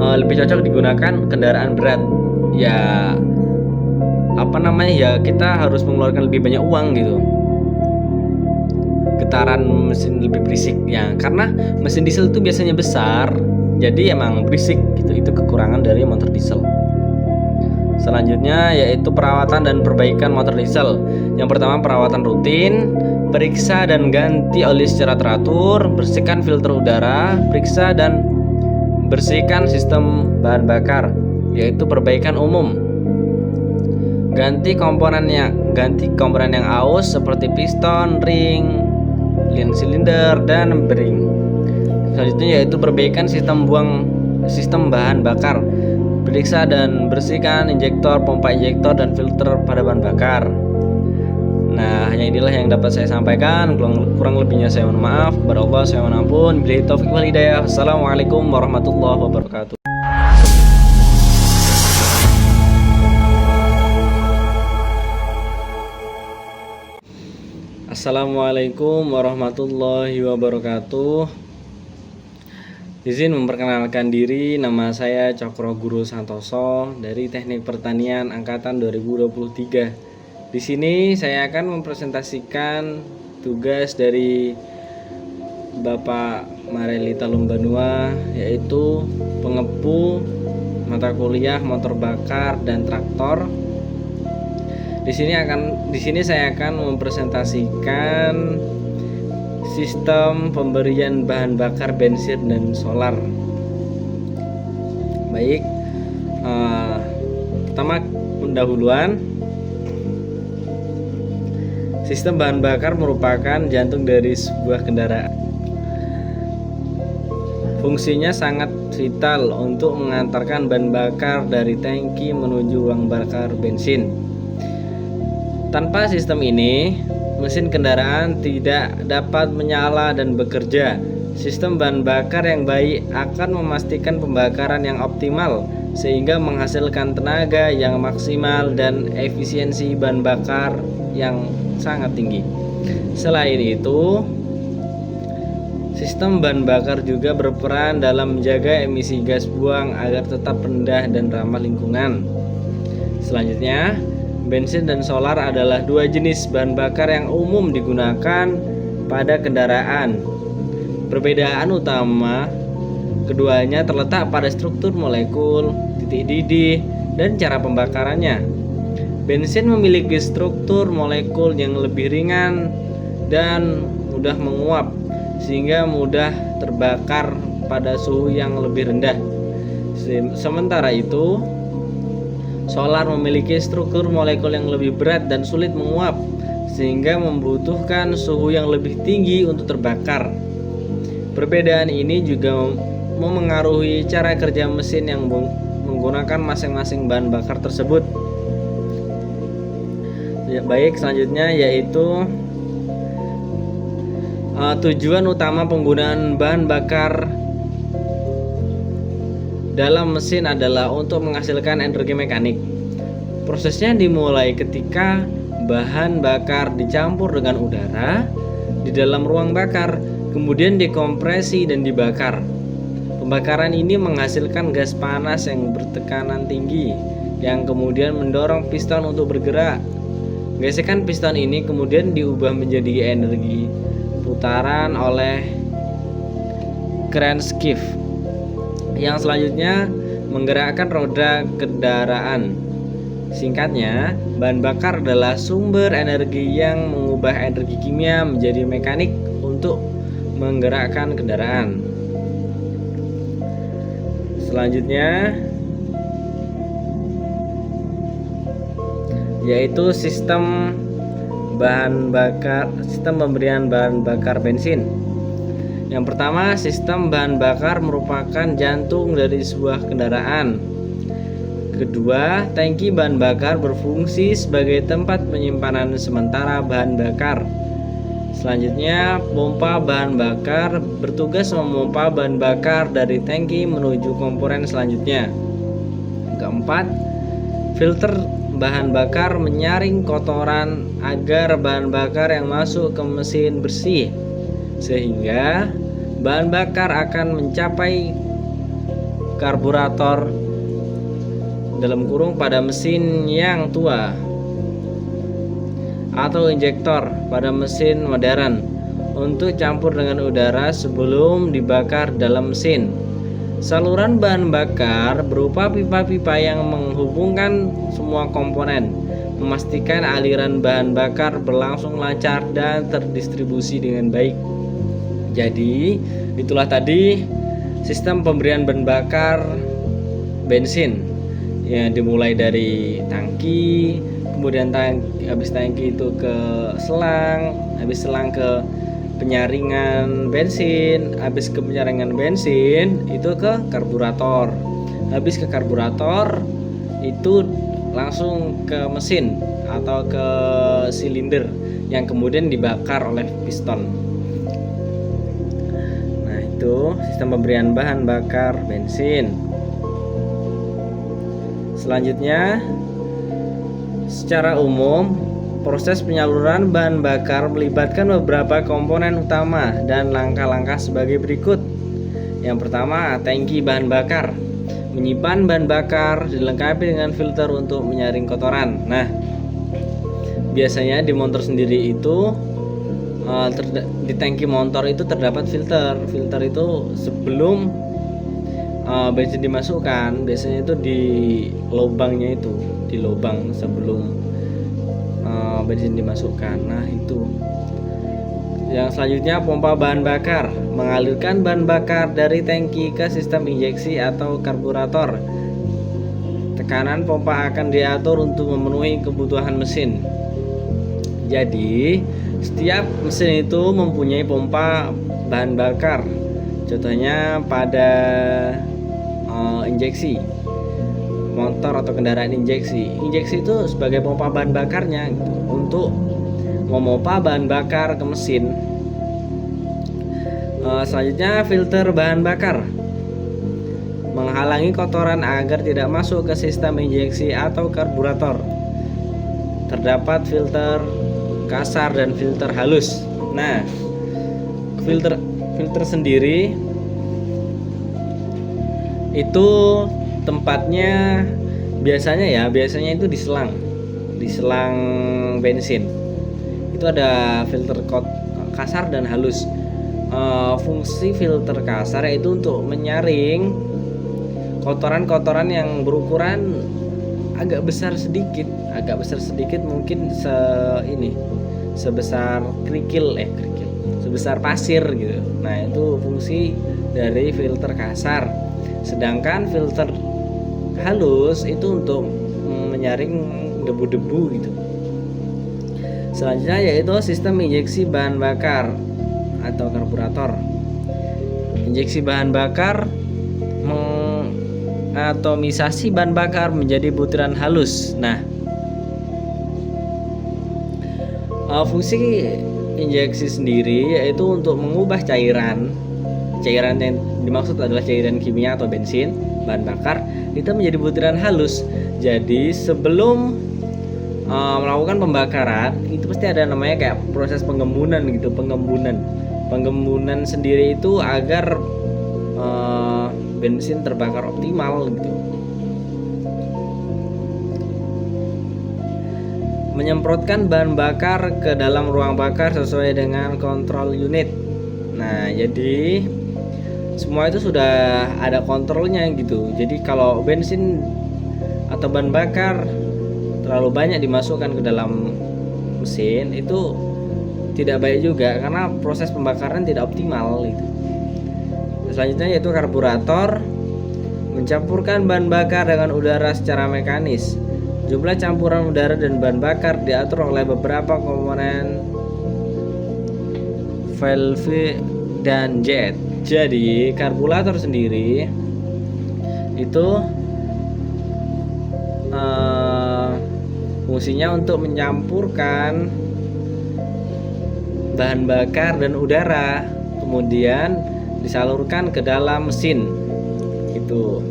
lebih cocok digunakan kendaraan berat. Ya kita harus mengeluarkan lebih banyak uang gitu. Getaran mesin lebih berisik ya, karena mesin diesel itu biasanya besar, jadi emang berisik gitu. Itu kekurangan dari motor diesel. Selanjutnya yaitu perawatan dan perbaikan motor diesel. Yang pertama, perawatan rutin, periksa dan ganti oli secara teratur, bersihkan filter udara, periksa dan bersihkan sistem bahan bakar, yaitu perbaikan umum. Ganti komponen yang aus seperti piston, ring, lin silinder dan bearing. Selanjutnya yaitu perbaikan sistem bahan bakar. Periksa dan bersihkan injektor, pompa injektor dan filter pada bahan bakar. Nah, hanya inilah yang dapat saya sampaikan. Kurang lebihnya saya mohon maaf. Kepada Allah saya mohon ampun. Billahi taufiq wal hidayah. Assalamualaikum warahmatullahi wabarakatuh. Assalamualaikum warahmatullahi wabarakatuh. Izin memperkenalkan diri, nama saya Cokro Guru Santoso dari Teknik Pertanian Angkatan 2023. Di sini saya akan mempresentasikan tugas dari Bapak Marelita Lumbanua, yaitu pengepu mata kuliah motor bakar dan traktor. Di sini saya akan mempresentasikan sistem pemberian bahan bakar bensin dan solar. Baik, pertama pendahuluan. Sistem bahan bakar merupakan jantung dari sebuah kendaraan. Fungsinya sangat vital untuk mengantarkan bahan bakar dari tangki menuju ruang bakar bensin. Tanpa sistem ini, mesin kendaraan tidak dapat menyala dan bekerja. Sistem bahan bakar yang baik akan memastikan pembakaran yang optimal sehingga menghasilkan tenaga yang maksimal dan efisiensi bahan bakar yang sangat tinggi. Selain itu, sistem bahan bakar juga berperan dalam menjaga emisi gas buang agar tetap rendah dan ramah lingkungan. Selanjutnya, bensin dan solar adalah dua jenis bahan bakar yang umum digunakan pada kendaraan. Perbedaan utama keduanya terletak pada struktur molekul, titik didih, dan cara pembakarannya. Bensin memiliki struktur molekul yang lebih ringan dan mudah menguap, sehingga mudah terbakar pada suhu yang lebih rendah. Sementara itu, solar memiliki struktur molekul yang lebih berat dan sulit menguap, sehingga membutuhkan suhu yang lebih tinggi untuk terbakar. Perbedaan ini juga memengaruhi cara kerja mesin yang menggunakan masing-masing bahan bakar tersebut. Baik, selanjutnya yaitu tujuan utama penggunaan bahan bakar dalam mesin adalah untuk menghasilkan energi mekanik. Prosesnya dimulai ketika bahan bakar dicampur dengan udara di dalam ruang bakar, kemudian dikompresi dan dibakar. Pembakaran ini menghasilkan gas panas yang bertekanan tinggi yang kemudian mendorong piston untuk bergerak. Gesekan piston ini kemudian diubah menjadi energi putaran oleh crankshaft yang selanjutnya menggerakkan roda kendaraan. Singkatnya, bahan bakar adalah sumber energi yang mengubah energi kimia menjadi mekanik untuk menggerakkan kendaraan. Selanjutnya yaitu sistem pemberian bahan bakar bensin. Yang pertama, sistem bahan bakar merupakan jantung dari sebuah kendaraan. Kedua, tangki bahan bakar berfungsi sebagai tempat penyimpanan sementara bahan bakar. Selanjutnya, pompa bahan bakar bertugas memompa bahan bakar dari tangki menuju komponen selanjutnya. Keempat, filter bahan bakar menyaring kotoran agar bahan bakar yang masuk ke mesin bersih, sehingga bahan bakar akan mencapai karburator dalam kurung pada mesin yang tua atau injektor pada mesin modern untuk campur dengan udara sebelum dibakar dalam mesin. Saluran bahan bakar berupa pipa-pipa yang menghubungkan semua komponen, memastikan aliran bahan bakar berlangsung lancar dan terdistribusi dengan baik. Jadi, itulah tadi sistem pemberian bahan bakar bensin. Ya, dimulai dari tangki, kemudian habis tangki itu ke selang, habis selang ke penyaringan bensin, habis ke penyaringan bensin itu ke karburator, habis ke karburator itu langsung ke mesin atau ke silinder yang kemudian dibakar oleh piston. Nah, itu sistem pemberian bahan bakar bensin. Selanjutnya, secara umum proses penyaluran bahan bakar melibatkan beberapa komponen utama dan langkah-langkah sebagai berikut. Yang pertama, tangki bahan bakar. Menyimpan bahan bakar dilengkapi dengan filter untuk menyaring kotoran. Nah, biasanya di motor sendiri itu di tangki motor itu terdapat filter. Filter itu sebelum bensin dimasukkan, biasanya itu di lubangnya itu, di lubang sebelum bensin dimasukkan. Nah, itu. Yang selanjutnya, pompa bahan bakar. Mengalirkan bahan bakar dari tangki ke sistem injeksi atau karburator. Tekanan pompa akan diatur untuk memenuhi kebutuhan mesin. Jadi, setiap mesin itu mempunyai pompa bahan bakar. Contohnya pada injeksi motor atau kendaraan injeksi. Injeksi itu sebagai pompa bahan bakarnya gitu, untuk memompa bahan bakar ke mesin. Selanjutnya, filter bahan bakar. menghalangi kotoran agar tidak masuk ke sistem injeksi atau karburator. Terdapat filter kasar dan filter halus. Nah, filter sendiri itu tempatnya biasanya itu di selang bensin. Itu ada filter kasar dan halus. Fungsi filter kasar yaitu untuk menyaring kotoran-kotoran yang berukuran agak besar sedikit mungkin sebesar kerikil, sebesar pasir gitu. Nah, itu fungsi dari filter kasar. Sedangkan filter halus itu untuk menyaring debu-debu gitu. Selanjutnya yaitu sistem injeksi bahan bakar atau karburator. Injeksi bahan bakar mengatomisasi bahan bakar menjadi butiran halus. Nah, fungsi injeksi sendiri yaitu untuk mengubah cairan yang dimaksud adalah cairan kimia atau bensin, bahan bakar, itu menjadi butiran halus. Jadi sebelum melakukan pembakaran itu pasti ada namanya kayak proses penggembunan gitu. Penggembunan sendiri itu agar bensin terbakar optimal gitu. Menyemprotkan bahan bakar ke dalam ruang bakar sesuai dengan kontrol unit. Nah, jadi semua itu sudah ada kontrolnya gitu. Jadi kalau bensin atau bahan bakar terlalu banyak dimasukkan ke dalam mesin itu tidak baik juga karena proses pembakaran tidak optimal gitu. Selanjutnya yaitu karburator, mencampurkan bahan bakar dengan udara secara mekanis. Jumlah campuran udara dan bahan bakar diatur oleh beberapa komponen valve dan jet. Jadi karburator sendiri itu fungsinya untuk mencampurkan bahan bakar dan udara, kemudian disalurkan ke dalam mesin itu.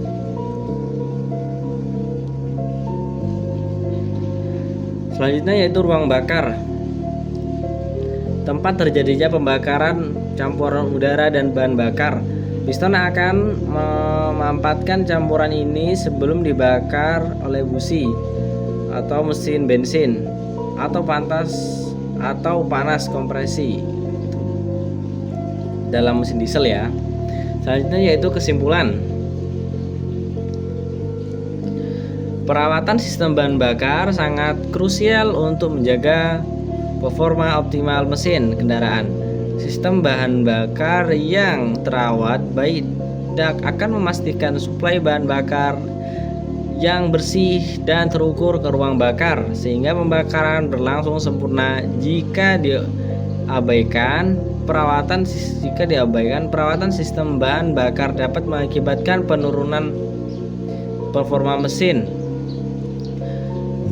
Selanjutnya yaitu ruang bakar, tempat terjadinya pembakaran campuran udara dan bahan bakar. Piston akan memampatkan campuran ini sebelum dibakar oleh busi atau mesin bensin atau panas kompresi dalam mesin diesel ya. Selanjutnya yaitu kesimpulan. Perawatan sistem bahan bakar sangat krusial untuk menjaga performa optimal mesin kendaraan. Sistem bahan bakar yang terawat baik akan memastikan suplai bahan bakar yang bersih dan terukur ke ruang bakar sehingga pembakaran berlangsung sempurna. Jika diabaikan perawatan sistem bahan bakar dapat mengakibatkan penurunan performa mesin,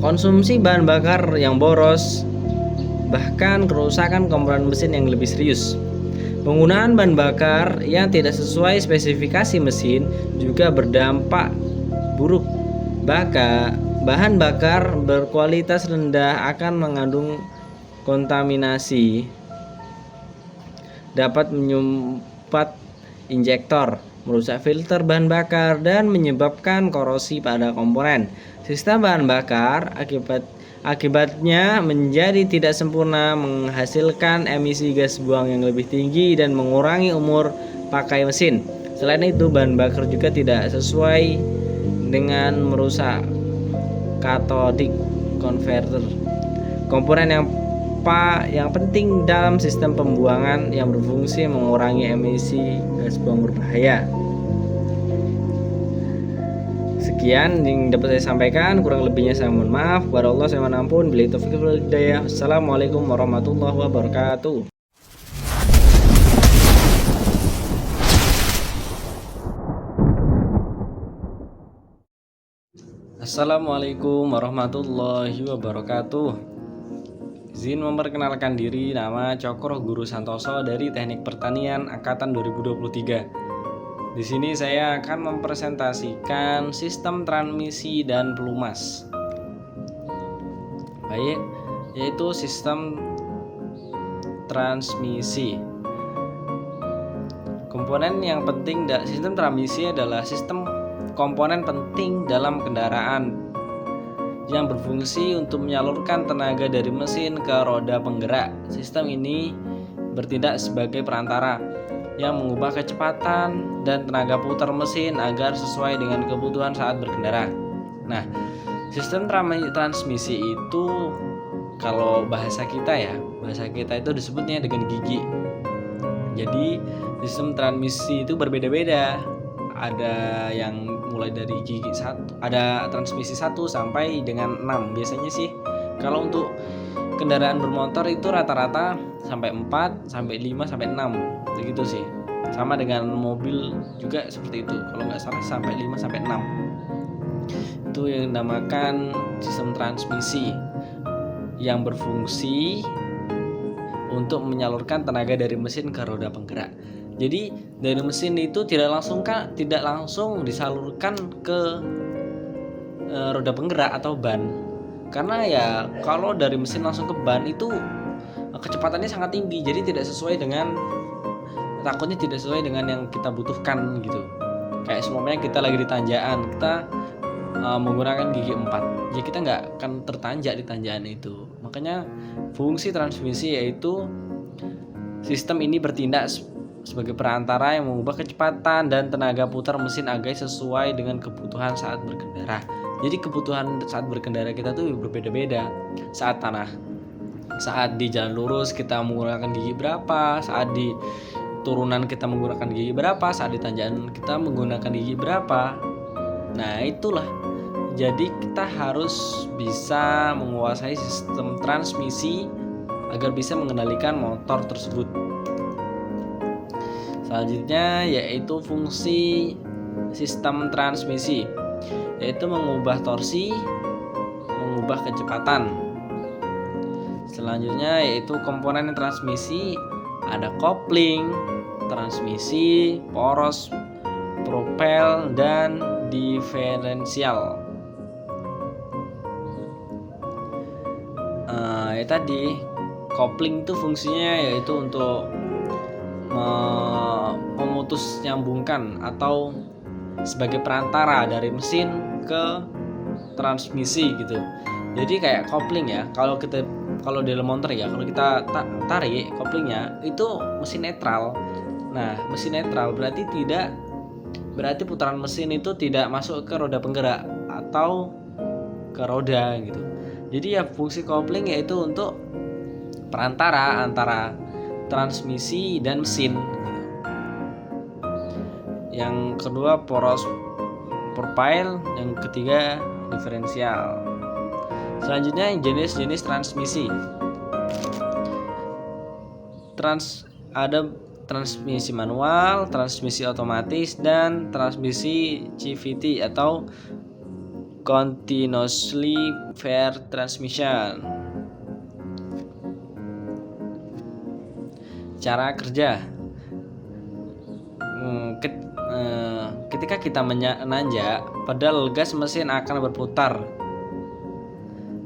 konsumsi bahan bakar yang boros, bahkan kerusakan komponen mesin yang lebih serius. Penggunaan bahan bakar yang tidak sesuai spesifikasi mesin juga berdampak buruk. Bahan bakar berkualitas rendah akan mengandung kontaminasi, dapat menyumpat injektor, merusak filter bahan bakar, dan menyebabkan korosi pada komponen sistem bahan bakar. Akibatnya menjadi tidak sempurna, menghasilkan emisi gas buang yang lebih tinggi dan mengurangi umur pakai mesin. Selain itu, bahan bakar juga tidak sesuai dengan merusak cathodic converter, komponen yang penting dalam sistem pembuangan yang berfungsi mengurangi emisi gas buang berbahaya. Sekian yang dapat saya sampaikan, kurang lebihnya saya mohon maaf. Kepada Allah saya mohon ampun. Billahi taufiq wal hidayah. Assalamualaikum warahmatullahi wabarakatuh. Assalamualaikum warahmatullahi wabarakatuh. Izin memperkenalkan diri, nama Cokro Guru Santoso dari Teknik Pertanian Angkatan 2023. Di sini saya akan mempresentasikan sistem transmisi dan pelumas. Baik, yaitu sistem transmisi. Komponen yang penting sistem transmisi adalah sistem komponen penting dalam kendaraan yang berfungsi untuk menyalurkan tenaga dari mesin ke roda penggerak. Sistem ini bertindak sebagai perantara yang mengubah kecepatan dan tenaga putar mesin agar sesuai dengan kebutuhan saat berkendara. Nah, sistem transmisi itu kalau bahasa kita itu disebutnya dengan gigi. Jadi sistem transmisi itu berbeda-beda. Ada yang mulai dari gigi 1, ada transmisi 1 sampai dengan 6. Biasanya sih kalau untuk kendaraan bermotor itu rata-rata sampai 4, sampai 5, sampai 6. Begitu sih. Sama dengan mobil juga seperti itu. Kalau nggak salah sampai 5 sampai 6. Itu yang dinamakan sistem transmisi yang berfungsi untuk menyalurkan tenaga dari mesin ke roda penggerak. Jadi dari mesin itu tidak langsung disalurkan ke roda penggerak atau ban. Karena ya kalau dari mesin langsung ke ban itu kecepatannya sangat tinggi, jadi takutnya tidak sesuai dengan yang kita butuhkan gitu. Kayak semuanya kita lagi di tanjakan, kita menggunakan gigi 4, ya kita nggak akan tertanjak di tanjakan itu. Makanya fungsi transmisi yaitu sistem ini bertindak sebagai perantara yang mengubah kecepatan dan tenaga putar mesin agar sesuai dengan kebutuhan saat berkendara. Jadi kebutuhan saat berkendara kita tuh berbeda-beda. Saat di jalan lurus kita menggunakan gigi berapa, saat di turunan kita menggunakan gigi berapa, saat di tanjakan kita menggunakan gigi berapa. Nah itulah. Jadi kita harus bisa menguasai sistem transmisi agar bisa mengendalikan motor tersebut. Selanjutnya yaitu fungsi sistem transmisi, yaitu mengubah torsi, mengubah kecepatan. Selanjutnya yaitu komponen transmisi, ada kopling, transmisi, poros, propel, dan diferensial. Tadi kopling itu fungsinya yaitu untuk memutus nyambungkan atau sebagai perantara dari mesin ke transmisi gitu. Jadi kayak kopling ya. Kalau di dalam motor ya, kalau kita tarik koplingnya itu mesin netral. Nah, mesin netral berarti putaran mesin itu tidak masuk ke roda penggerak atau ke roda gitu. Jadi ya fungsi kopling yaitu untuk perantara antara transmisi dan mesin. Yang kedua poros propel, yang ketiga diferensial. Selanjutnya jenis-jenis transmisi. Ada transmisi manual, transmisi otomatis, dan transmisi CVT atau continuously fair transmission. Cara kerja. Ketika kita menanjak, pedal gas mesin akan berputar.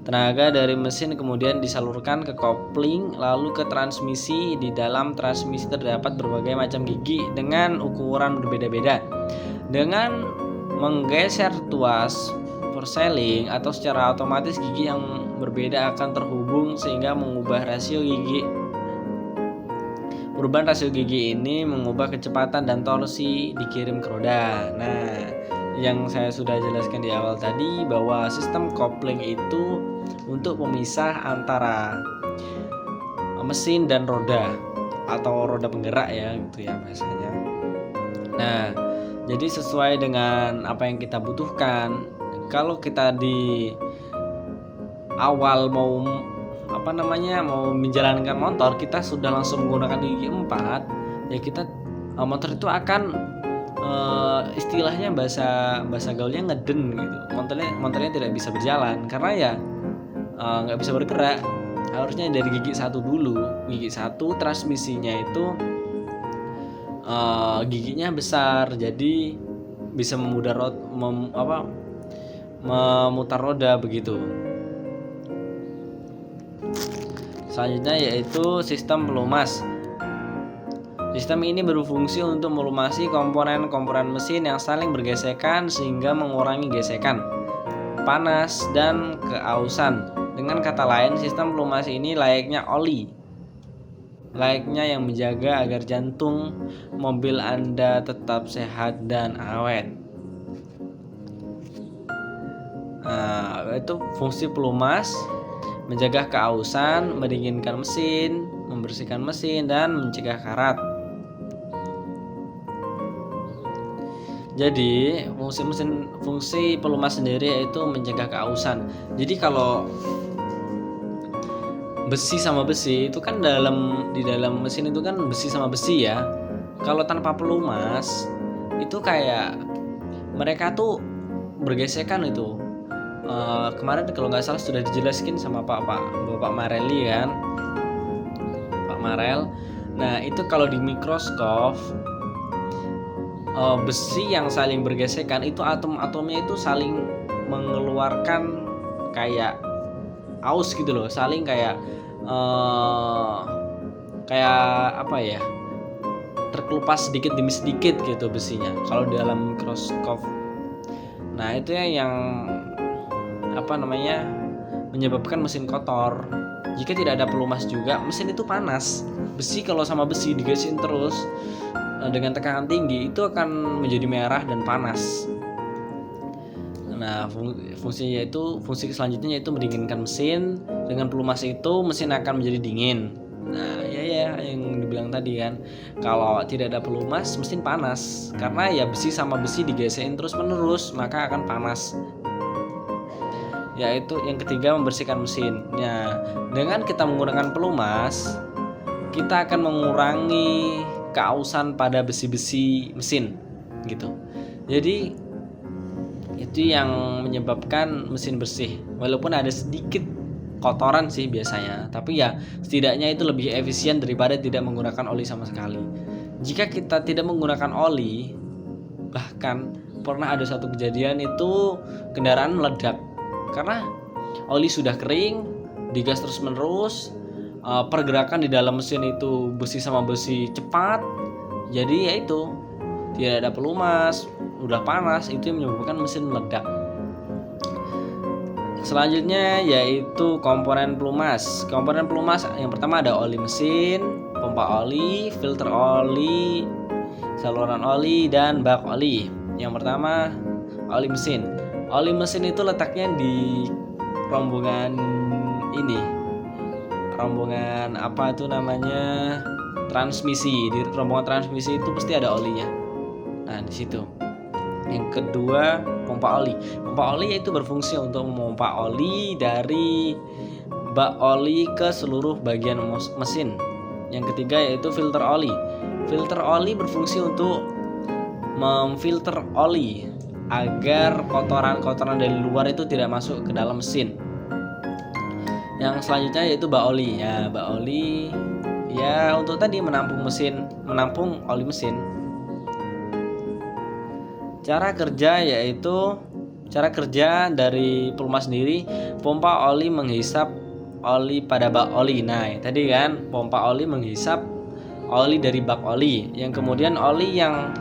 Tenaga dari mesin kemudian disalurkan ke kopling lalu ke transmisi. Di dalam transmisi terdapat berbagai macam gigi dengan ukuran berbeda-beda. Dengan menggeser tuas perseiling atau secara otomatis gigi yang berbeda akan terhubung sehingga mengubah rasio gigi. Perubahan rasio gigi ini mengubah kecepatan dan torsi dikirim ke roda. Nah, yang saya sudah jelaskan di awal tadi bahwa sistem kopling itu untuk pemisah antara mesin dan roda atau roda penggerak ya gitu ya bahasanya. Nah, jadi sesuai dengan apa yang kita butuhkan. Kalau kita di awal mau menjalankan motor, kita sudah langsung menggunakan gigi 4, ya kita motor itu akan istilahnya bahasa gaulnya ngeden gitu. Motornya tidak bisa berjalan karena ya nggak bisa bergerak. Harusnya dari gigi 1 dulu. Gigi 1 transmisinya itu giginya besar, jadi bisa memutar roda begitu. Selanjutnya yaitu sistem pelumas. Sistem ini berfungsi untuk melumasi komponen-komponen mesin yang saling bergesekan sehingga mengurangi gesekan, panas, dan keausan. Dengan kata lain, sistem pelumas ini layaknya yang menjaga agar jantung mobil Anda tetap sehat dan awet. Nah, itu fungsi pelumas: menjaga keausan, mendinginkan mesin, membersihkan mesin, dan mencegah karat. Jadi fungsi pelumas sendiri yaitu mencegah keausan. Jadi kalau besi sama besi itu kan di dalam mesin itu kan besi sama besi ya. Kalau tanpa pelumas itu kayak mereka tuh bergesekan itu. Kemarin kalau nggak salah sudah dijelaskan sama Bapak Marelli kan, Pak Marel. Nah itu kalau di mikroskop besi yang saling bergesekan itu atom-atomnya itu saling mengeluarkan kayak aus gitu loh, saling kayak apa ya, terkelupas sedikit demi sedikit gitu besinya kalau dalam mikroskop. Nah itu yang menyebabkan mesin kotor. Jika tidak ada pelumas juga, mesin itu panas. Besi kalau sama besi digasin terus dengan tekanan tinggi itu akan menjadi merah dan panas. Nah, fungsi selanjutnya yaitu mendinginkan mesin. Dengan pelumas itu mesin akan menjadi dingin. Nah, ya yang dibilang tadi kan, kalau tidak ada pelumas mesin panas karena ya besi sama besi digesekin terus-menerus, maka akan panas. Yaitu yang ketiga, membersihkan mesin. Nah, dengan kita menggunakan pelumas, kita akan mengurangi keausan pada besi-besi mesin gitu. Jadi itu yang menyebabkan mesin bersih. Walaupun ada sedikit kotoran sih biasanya, tapi ya setidaknya itu lebih efisien daripada tidak menggunakan oli sama sekali. Jika kita tidak menggunakan oli, bahkan pernah ada satu kejadian itu kendaraan meledak karena oli sudah kering, digas terus menerus. Pergerakan di dalam mesin itu besi sama besi cepat, jadi ya itu tidak ada pelumas, udah panas, itu yang menyebabkan mesin meledak. Selanjutnya yaitu komponen pelumas. Komponen pelumas yang pertama ada oli mesin, pompa oli, filter oli, saluran oli, dan bak oli. Yang pertama oli mesin. Oli mesin itu letaknya di rombongan transmisi. Di rombongan transmisi itu pasti ada olinya. Nah, di situ. Yang kedua, pompa oli. Pompa oli yaitu berfungsi untuk memompa oli dari bak oli ke seluruh bagian mesin. Yang ketiga yaitu filter oli. Filter oli berfungsi untuk memfilter oli agar kotoran-kotoran dari luar itu tidak masuk ke dalam mesin. Yang selanjutnya yaitu bak oli. Ya, bak oli ya untuk tadi menampung oli mesin. Cara kerja dari pelumas sendiri, pompa oli menghisap oli pada bak oli. Nah, tadi kan pompa oli menghisap oli dari bak oli, yang kemudian oli yang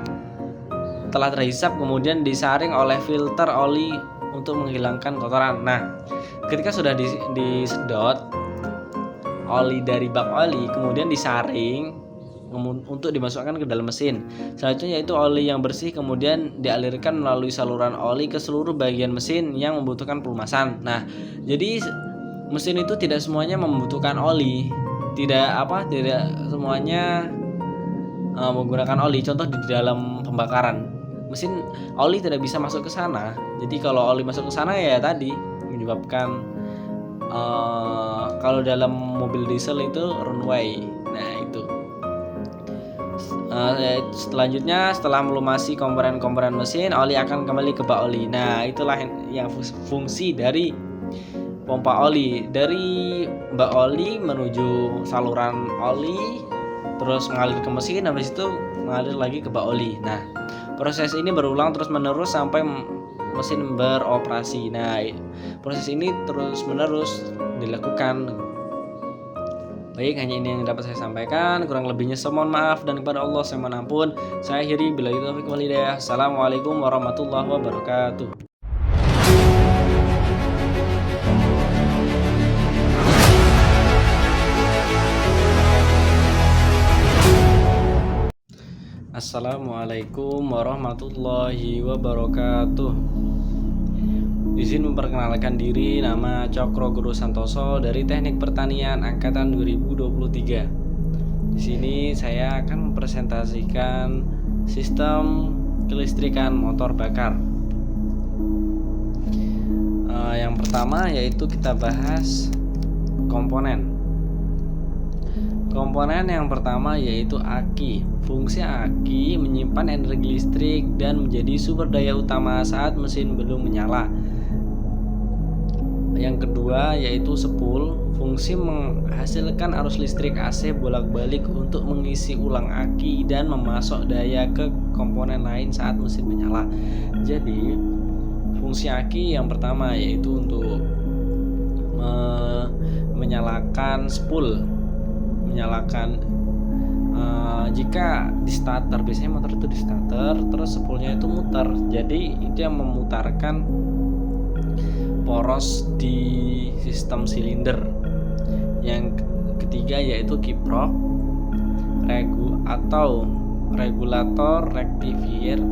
telah terhisap kemudian disaring oleh filter oli untuk menghilangkan kotoran. Nah, ketika sudah disedot oli dari bak oli, kemudian disaring untuk dimasukkan ke dalam mesin. Selanjutnya yaitu oli yang bersih kemudian dialirkan melalui saluran oli ke seluruh bagian mesin yang membutuhkan pelumasan. Nah, jadi mesin itu tidak semuanya membutuhkan oli. Tidak semuanya menggunakan oli. Contoh di dalam pembakaran, mesin oli tidak bisa masuk ke sana. Jadi kalau oli masuk ke sana ya tadi menyebabkan kalau dalam mobil diesel itu runway. Nah, itu. Selanjutnya setelah melumasi komponen-komponen mesin, oli akan kembali ke bak oli. Nah, itulah yang fungsi dari pompa oli. Dari bak oli menuju saluran oli, terus mengalir ke mesin, habis itu mengalir lagi ke bak oli. Nah, proses ini berulang terus menerus sampai mesin beroperasi. Nah, proses ini terus menerus dilakukan. Baik, hanya ini yang dapat saya sampaikan. Kurang lebihnya saya mohon maaf, dan kepada Allah saya mohon ampun. Saya akhiri billahi taufiq wal hidayah. Assalamualaikum warahmatullahi wabarakatuh. Assalamualaikum warahmatullahi wabarakatuh. Izin memperkenalkan diri, nama Cokro Guru Santoso dari Teknik Pertanian Angkatan 2023. Di sini saya akan mempresentasikan sistem kelistrikan motor bakar. Yang pertama yaitu kita bahas komponen. Komponen yang pertama yaitu aki. Fungsi aki menyimpan energi listrik dan menjadi sumber daya utama saat mesin belum menyala. Yang kedua yaitu spool. Fungsi menghasilkan arus listrik AC bolak-balik untuk mengisi ulang aki dan memasok daya ke komponen lain saat mesin menyala. Jadi fungsi aki yang pertama yaitu untuk menyalakan spool, menyalakan jika di starter, biasanya motor itu di starter terus spoolnya itu muter, jadi itu yang memutarkan poros di sistem silinder. Yang ketiga yaitu kiprok atau regulator rectifier.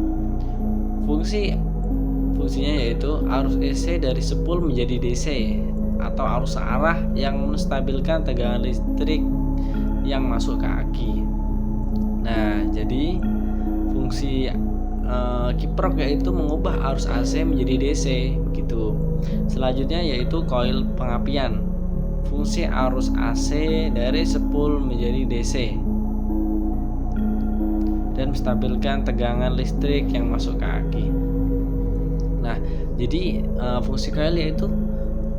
Fungsinya yaitu arus AC dari spool menjadi DC atau arus arah yang menstabilkan tegangan listrik yang masuk ke aki. Nah, jadi fungsi kiprok yaitu mengubah arus AC menjadi DC begitu. Selanjutnya yaitu koil pengapian. Fungsi arus AC dari spool menjadi DC dan menstabilkan tegangan listrik yang masuk ke aki. Nah, jadi fungsi koil yaitu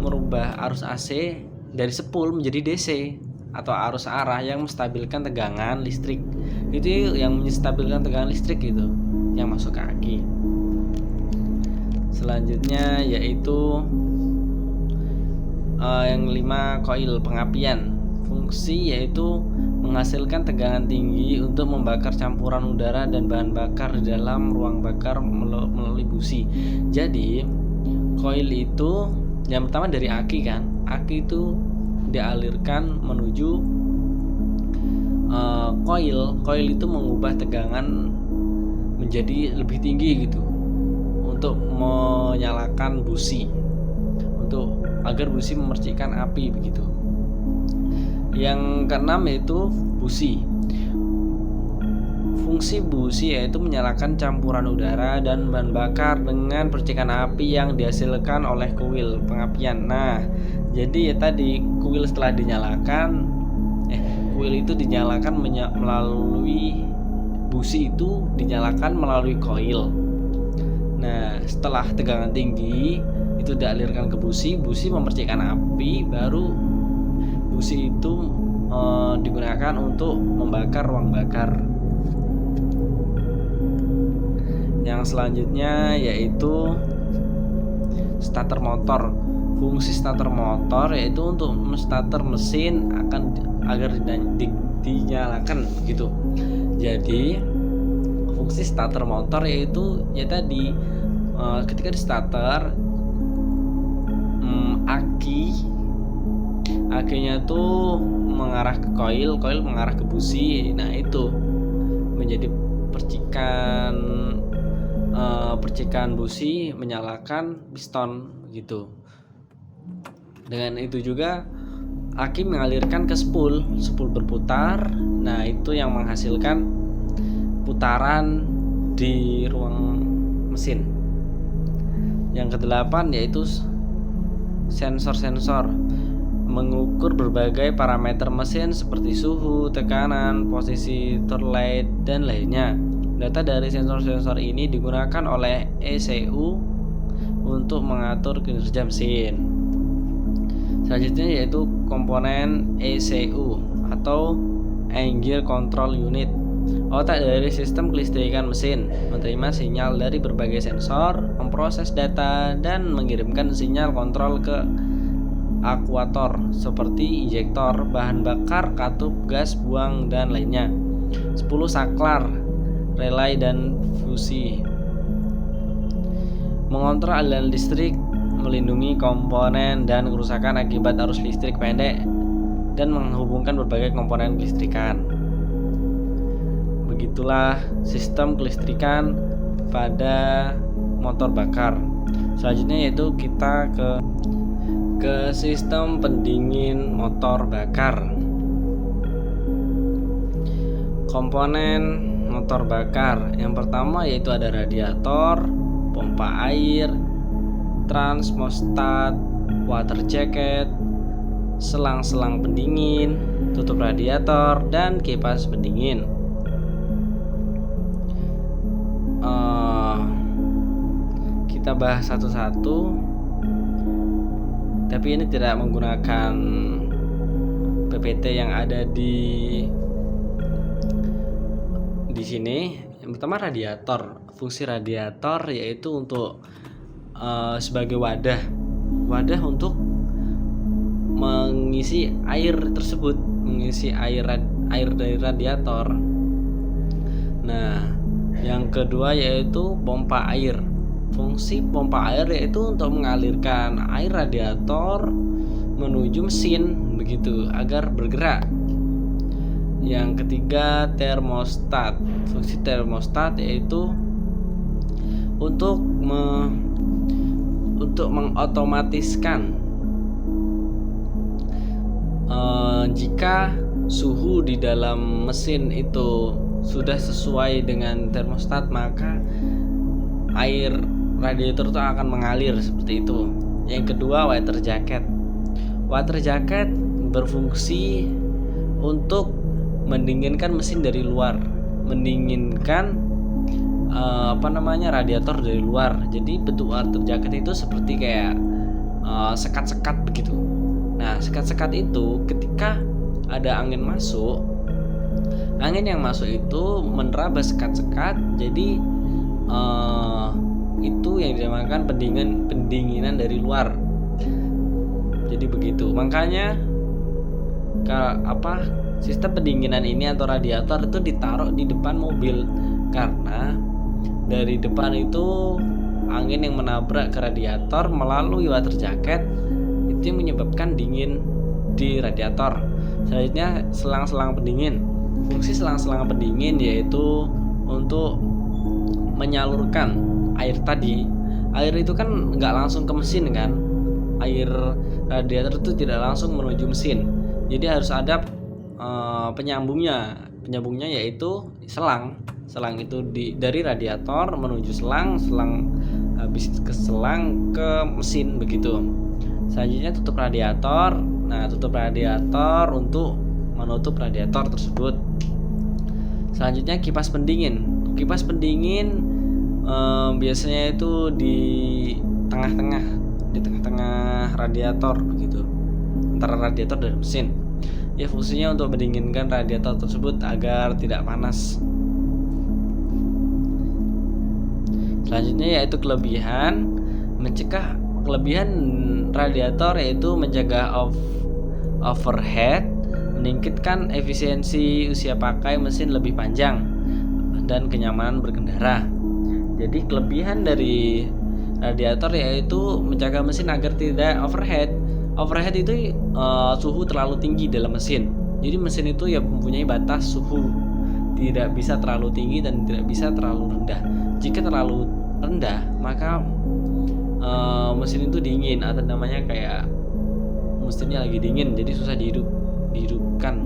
merubah arus AC dari spool menjadi DC atau arus arah yang menstabilkan tegangan listrik. Itu yang menstabilkan tegangan listrik itu yang masuk ke aki. Selanjutnya yaitu yang 5 koil pengapian. Fungsi yaitu menghasilkan tegangan tinggi untuk membakar campuran udara dan bahan bakar di dalam ruang bakar melalui busi. Jadi koil itu yang pertama dari aki kan. Aki itu dialirkan menuju koil. Koil itu mengubah tegangan menjadi lebih tinggi gitu untuk menyalakan busi, untuk agar busi memercikkan api begitu. Yang keenam yaitu busi. Fungsi busi yaitu menyalakan campuran udara dan bahan bakar dengan percikan api yang dihasilkan oleh kuil pengapian. Nah, jadi ya tadi kuil setelah dinyalakan, kuil itu dinyalakan melalui busi itu dinyalakan melalui koil. Nah, setelah tegangan tinggi itu dialirkan ke busi, busi memercikkan api, baru busi itu digunakan untuk membakar ruang bakar. Yang selanjutnya yaitu starter motor. Fungsi starter motor yaitu untuk starter mesin agar dinyalakan gitu. Jadi fungsi starter motor yaitu ya tadi ketika di starter akinya tuh mengarah ke koil mengarah ke busi. Nah, itu menjadi percikan busi menyalakan piston gitu. Dengan itu juga aki mengalirkan ke spool berputar. Nah, itu yang menghasilkan putaran di ruang mesin. Yang kedelapan yaitu sensor mengukur berbagai parameter mesin seperti suhu, tekanan, posisi turlet dan lainnya. Data dari sensor-sensor ini digunakan oleh ECU untuk mengatur kinerja mesin. Selanjutnya yaitu komponen ECU atau Engine Control Unit. Otak dari sistem kelistrikan mesin menerima sinyal dari berbagai sensor, memproses data, dan mengirimkan sinyal kontrol ke akuator seperti injektor, bahan bakar, katup, gas buang, dan lainnya. 10 saklar, relay, dan fusi. Mengontrol aliran listrik, melindungi komponen dan kerusakan akibat arus listrik pendek, dan menghubungkan berbagai komponen kelistrikan. Begitulah sistem kelistrikan pada motor bakar. Selanjutnya yaitu kita ke sistem pendingin motor bakar. Komponen motor bakar yang pertama yaitu ada radiator, pompa air, transmostat, water jacket, selang-selang pendingin, tutup radiator, dan kipas pendingin. Kita bahas satu-satu, tapi ini tidak menggunakan PPT yang ada di sini. Yang pertama radiator. Fungsi radiator yaitu untuk sebagai wadah untuk mengisi air tersebut, mengisi air dari radiator. Nah, yang kedua yaitu pompa air. Fungsi pompa air yaitu untuk mengalirkan air radiator menuju mesin begitu agar bergerak. Yang ketiga termostat. Fungsi termostat yaitu untuk mengotomatiskan jika suhu di dalam mesin itu sudah sesuai dengan termostat, maka air radiator itu akan mengalir seperti itu. Yang kedua water jacket. Water jacket berfungsi untuk mendinginkan mesin dari luar, mendinginkan radiator dari luar. Jadi bentuk water jacket itu seperti kayak sekat-sekat begitu. Nah, sekat-sekat itu ketika ada angin masuk, angin yang masuk itu menerabas sekat-sekat, jadi itu yang dinamakan pendinginan dari luar. Jadi begitu. Makanya sistem pendinginan ini atau radiator itu ditaruh di depan mobil, karena dari depan itu angin yang menabrak ke radiator melalui water jacket itu yang menyebabkan dingin di radiator. Selanjutnya selang-selang pendingin. Fungsi selang-selang pendingin yaitu untuk menyalurkan air tadi. Air itu kan nggak langsung ke mesin kan, air radiator itu tidak langsung menuju mesin, jadi harus ada penyambungnya yaitu selang itu dari radiator menuju selang habis ke selang ke mesin begitu. Selanjutnya tutup radiator. Nah, tutup radiator untuk menutup radiator tersebut. Selanjutnya kipas pendingin. Kipas pendingin biasanya itu di tengah-tengah radiator begitu, antara radiator dan mesin. Ya, fungsinya untuk mendinginkan radiator tersebut agar tidak panas. Selanjutnya yaitu kelebihan radiator yaitu mencegah overheat, meningkatkan efisiensi usia pakai mesin lebih panjang, dan kenyamanan berkendara. Jadi kelebihan dari radiator yaitu mencegah mesin agar tidak overheat. Overheat itu suhu terlalu tinggi dalam mesin. Jadi mesin itu ya mempunyai batas suhu, tidak bisa terlalu tinggi dan tidak bisa terlalu rendah. Jika terlalu rendah maka mesin itu dingin, atau namanya kayak mesinnya lagi dingin, jadi susah dihidupkan.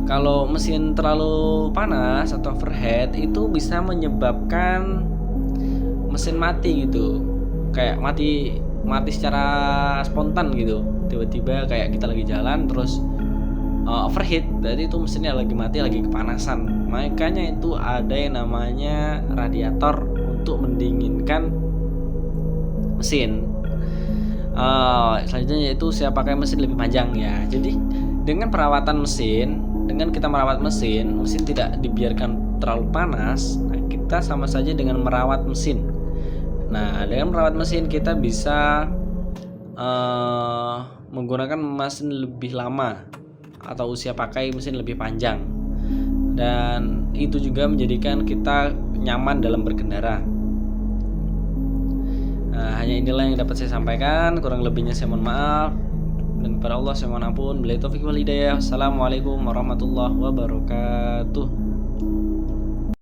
Kalau mesin terlalu panas atau overheat itu bisa menyebabkan mesin mati gitu, kayak mati secara spontan gitu. Tiba-tiba kayak kita lagi jalan terus overheat, berarti itu mesinnya lagi mati, lagi kepanasan. Makanya itu ada yang namanya radiator untuk mendinginkan mesin. Selanjutnya yaitu usia pakai mesin lebih panjang ya. Jadi dengan perawatan mesin dengan kita merawat mesin tidak dibiarkan terlalu panas, nah kita sama saja dengan merawat mesin. Nah, dengan merawat mesin kita bisa menggunakan mesin lebih lama atau usia pakai mesin lebih panjang, dan itu juga menjadikan kita nyaman dalam berkendara. Nah, hanya inilah yang dapat saya sampaikan, kurang lebihnya saya mohon maaf, dan kepada Allah saya mohon ampun. Billahi taufiq wal hidayah. Assalamualaikum warahmatullahi wabarakatuh.